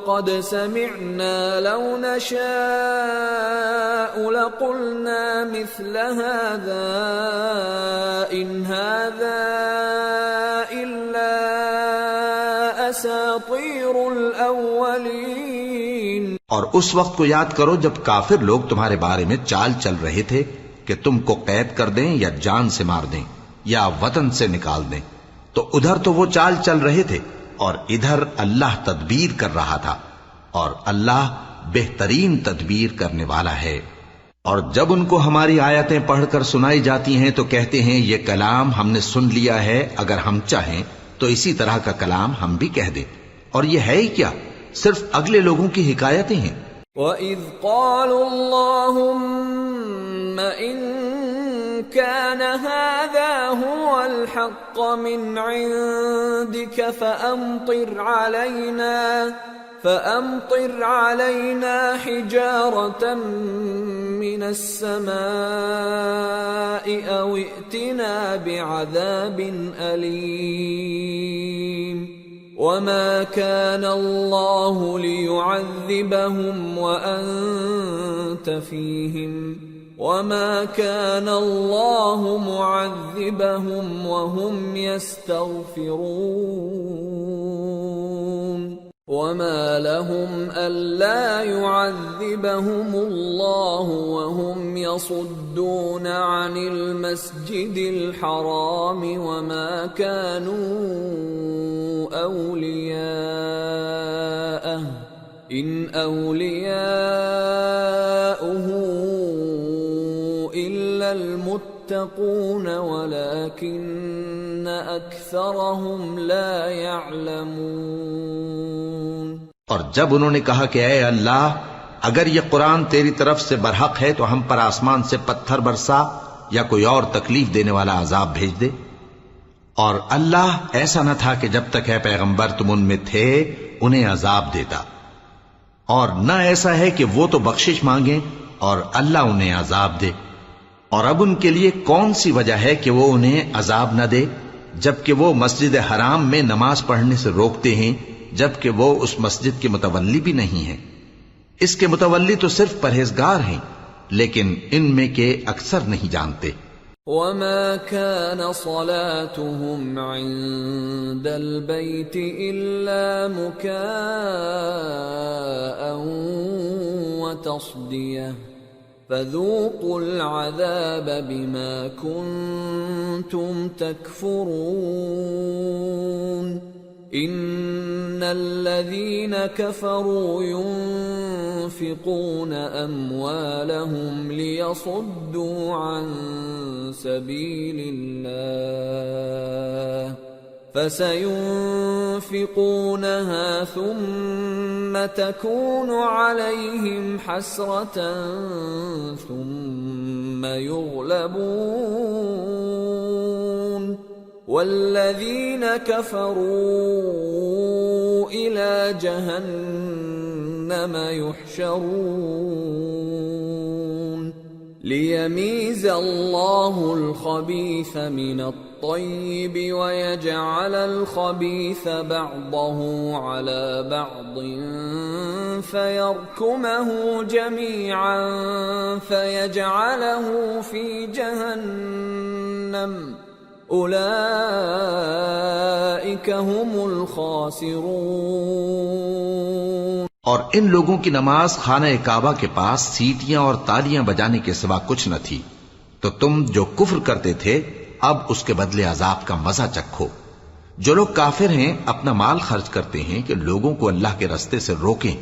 قد سمعنا لو نشاء لقلنا مثل هذا إن هذا إلا أساطير الأولين۔ اور اس وقت کو یاد کرو جب کافر لوگ تمہارے بارے میں چال چل رہے تھے کہ تم کو قید کر دیں یا جان سے مار دیں یا وطن سے نکال دیں، تو ادھر تو وہ چال چل رہے تھے اور ادھر اللہ تدبیر کر رہا تھا، اور اللہ بہترین تدبیر کرنے والا ہے۔ اور جب ان کو ہماری آیتیں پڑھ کر سنائی جاتی ہیں تو کہتے ہیں یہ کلام ہم نے سن لیا ہے، اگر ہم چاہیں تو اسی طرح کا کلام ہم بھی کہہ دیں، اور یہ ہے ہی کیا، صرف اگلے لوگوں کی حکایتیں ہیں۔ وَإِذْ قَالُوا اللَّهُمَّ إِن كَانَ هَذَا هُوَ الْحَقَّ مِنْ عِنْدِكَ فَأَمْطِرْ عَلَيْنَا حِجَارَةً مِّنَ السَّمَاءِ أَوْ ائْتِنَا بِعَذَابٍ أَلِيمٍ۔ وَمَا كَانَ اللَّهُ لِيُعَذِّبَهُمْ وَأَنْتَ فِيهِمْ وَمَا كَانَ اللَّهُ مُعَذِّبَهُمْ وَهُمْ يَسْتَغْفِرُونَ وَمَا لَهُمْ أَلَّا يُعَذِّبَهُمُ اللَّهُ وَهُمْ يَصُدُّونَ عَنِ الْمَسْجِدِ الْحَرَامِ وَمَا كَانُوا أَوْلِيَاءَهُ إِنْ أَوْلِيَاؤُهُ إِلَّا الْمُتَّقُونَ وَلَكِنَّ أَكْثَرَهُمْ لَا يَعْلَمُونَ۔ اور جب انہوں نے کہا کہ اے اللہ، اگر یہ قرآن تیری طرف سے برحق ہے تو ہم پر آسمان سے پتھر برسا یا کوئی اور تکلیف دینے والا عذاب بھیج دے، اور اللہ ایسا نہ تھا کہ جب تک ہے پیغمبر تم ان میں تھے انہیں عذاب دیتا، اور نہ ایسا ہے کہ وہ تو بخشش مانگیں اور اللہ انہیں عذاب دے۔ اور اب ان کے لیے کون سی وجہ ہے کہ وہ انہیں عذاب نہ دے، جبکہ وہ مسجد حرام میں نماز پڑھنے سے روکتے ہیں، جبکہ وہ اس مسجد کے متولی بھی نہیں ہیں۔ اس کے متولی تو صرف پرہیزگار ہیں، لیکن ان میں کے اکثر نہیں جانتے۔ وَمَا كَانَ صَلَاتُهُمْ عِندَ الْبَيْتِ إِلَّا مُكَاءً وَتَصْدِيَةً فَذُوقُوا الْعَذَابَ بِمَا كُنتُمْ تَكْفُرُونَ۔ إِنَّ الَّذِينَ كَفَرُوا يُنْفِقُونَ أَمْوَالَهُمْ لِيَصُدُّوا عَنْ سَبِيلِ اللَّهِ فَسَيُنْفِقُونَهَا ثُمَّ تَكُونُ عَلَيْهِمْ حَسْرَةً ثُمَّ يُغْلَبُونَ وَالَّذِينَ كَفَرُوا إِلَى جَهَنَّمَ يُحْشَرُونَ لِيَمِيزَ اللَّهُ الْخَبِيثَ مِنَ الطَّيِّبِ وَيَجْعَلَ الْخَبِيثَ بَعْضَهُ عَلَى بَعْضٍ فَيَرْكُمَهُ جَمِيعًا فَيَجْعَلَهُ فِي جَهَنَّمَ أُولَئِكَ هُمُ الْخَاسِرُونَ۔ اور ان لوگوں کی نماز خانہ کعبہ کے پاس سیٹیاں اور تالیاں بجانے کے سوا کچھ نہ تھی، تو تم جو کفر کرتے تھے اب اس کے بدلے عذاب کا مزہ چکھو۔ جو لوگ کافر ہیں اپنا مال خرچ کرتے ہیں کہ لوگوں کو اللہ کے رستے سے روکیں،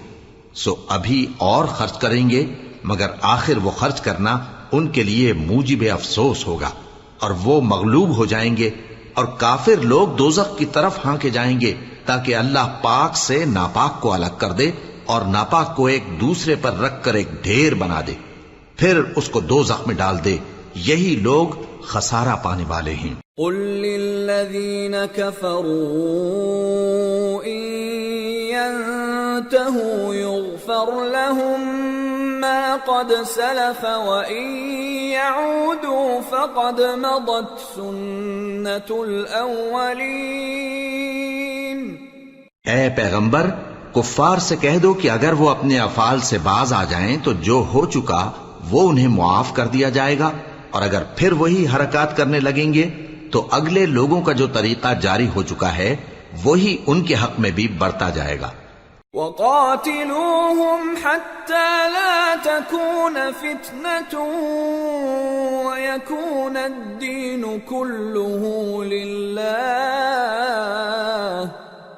سو ابھی اور خرچ کریں گے، مگر آخر وہ خرچ کرنا ان کے لیے موجب افسوس ہوگا، اور وہ مغلوب ہو جائیں گے، اور کافر لوگ دوزخ کی طرف ہانکے جائیں گے تاکہ اللہ پاک سے ناپاک کو الگ کر دے اور ناپاک کو ایک دوسرے پر رکھ کر ایک ڈھیر بنا دے، پھر اس کو دوزخ میں ڈال دے۔ یہی لوگ خسارہ پانے والے ہیں۔ قل للذین کفروا ان ينتهوا يغفر لهم ما قد سلف وان يعودوا فقد مضت سنة الاولین۔ اے پیغمبر، کفار سے کہہ دو کہ اگر وہ اپنے افعال سے باز آ جائیں تو جو ہو چکا وہ انہیں معاف کر دیا جائے گا، اور اگر پھر وہی حرکات کرنے لگیں گے تو اگلے لوگوں کا جو طریقہ جاری ہو چکا ہے وہی ان کے حق میں بھی برتا جائے گا۔ وَقَاتِلُوهُمْ حَتَّى لَا تَكُونَ فِتْنَةٌ وَيَكُونَ الدِّينُ كُلُّهُ لِلَّهِ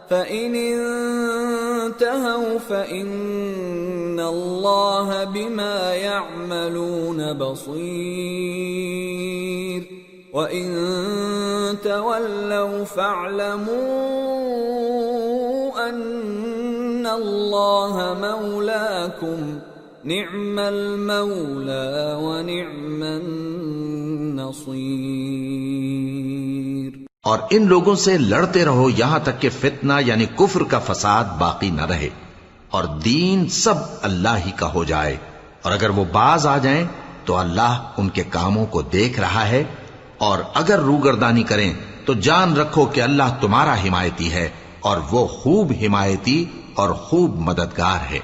فَإِنِ انتهوا فَإِنَّ اللَّهَ بِمَا يَعْمَلُونَ بَصِيرٌ وَإِن تَوَلَّوْا فَاعْلَمُوا أَنَّ اللَّهَ مَوْلَاكُمْ نِعْمَ الْمَوْلَى وَنِعْمَ النَّصِيرُ۔ اور ان لوگوں سے لڑتے رہو یہاں تک کہ فتنہ یعنی کفر کا فساد باقی نہ رہے، اور دین سب اللہ ہی کا ہو جائے، اور اگر وہ باز آ جائیں تو اللہ ان کے کاموں کو دیکھ رہا ہے، اور اگر روگردانی کریں تو جان رکھو کہ اللہ تمہارا حمایتی ہے، اور وہ خوب حمایتی اور خوب مددگار ہے۔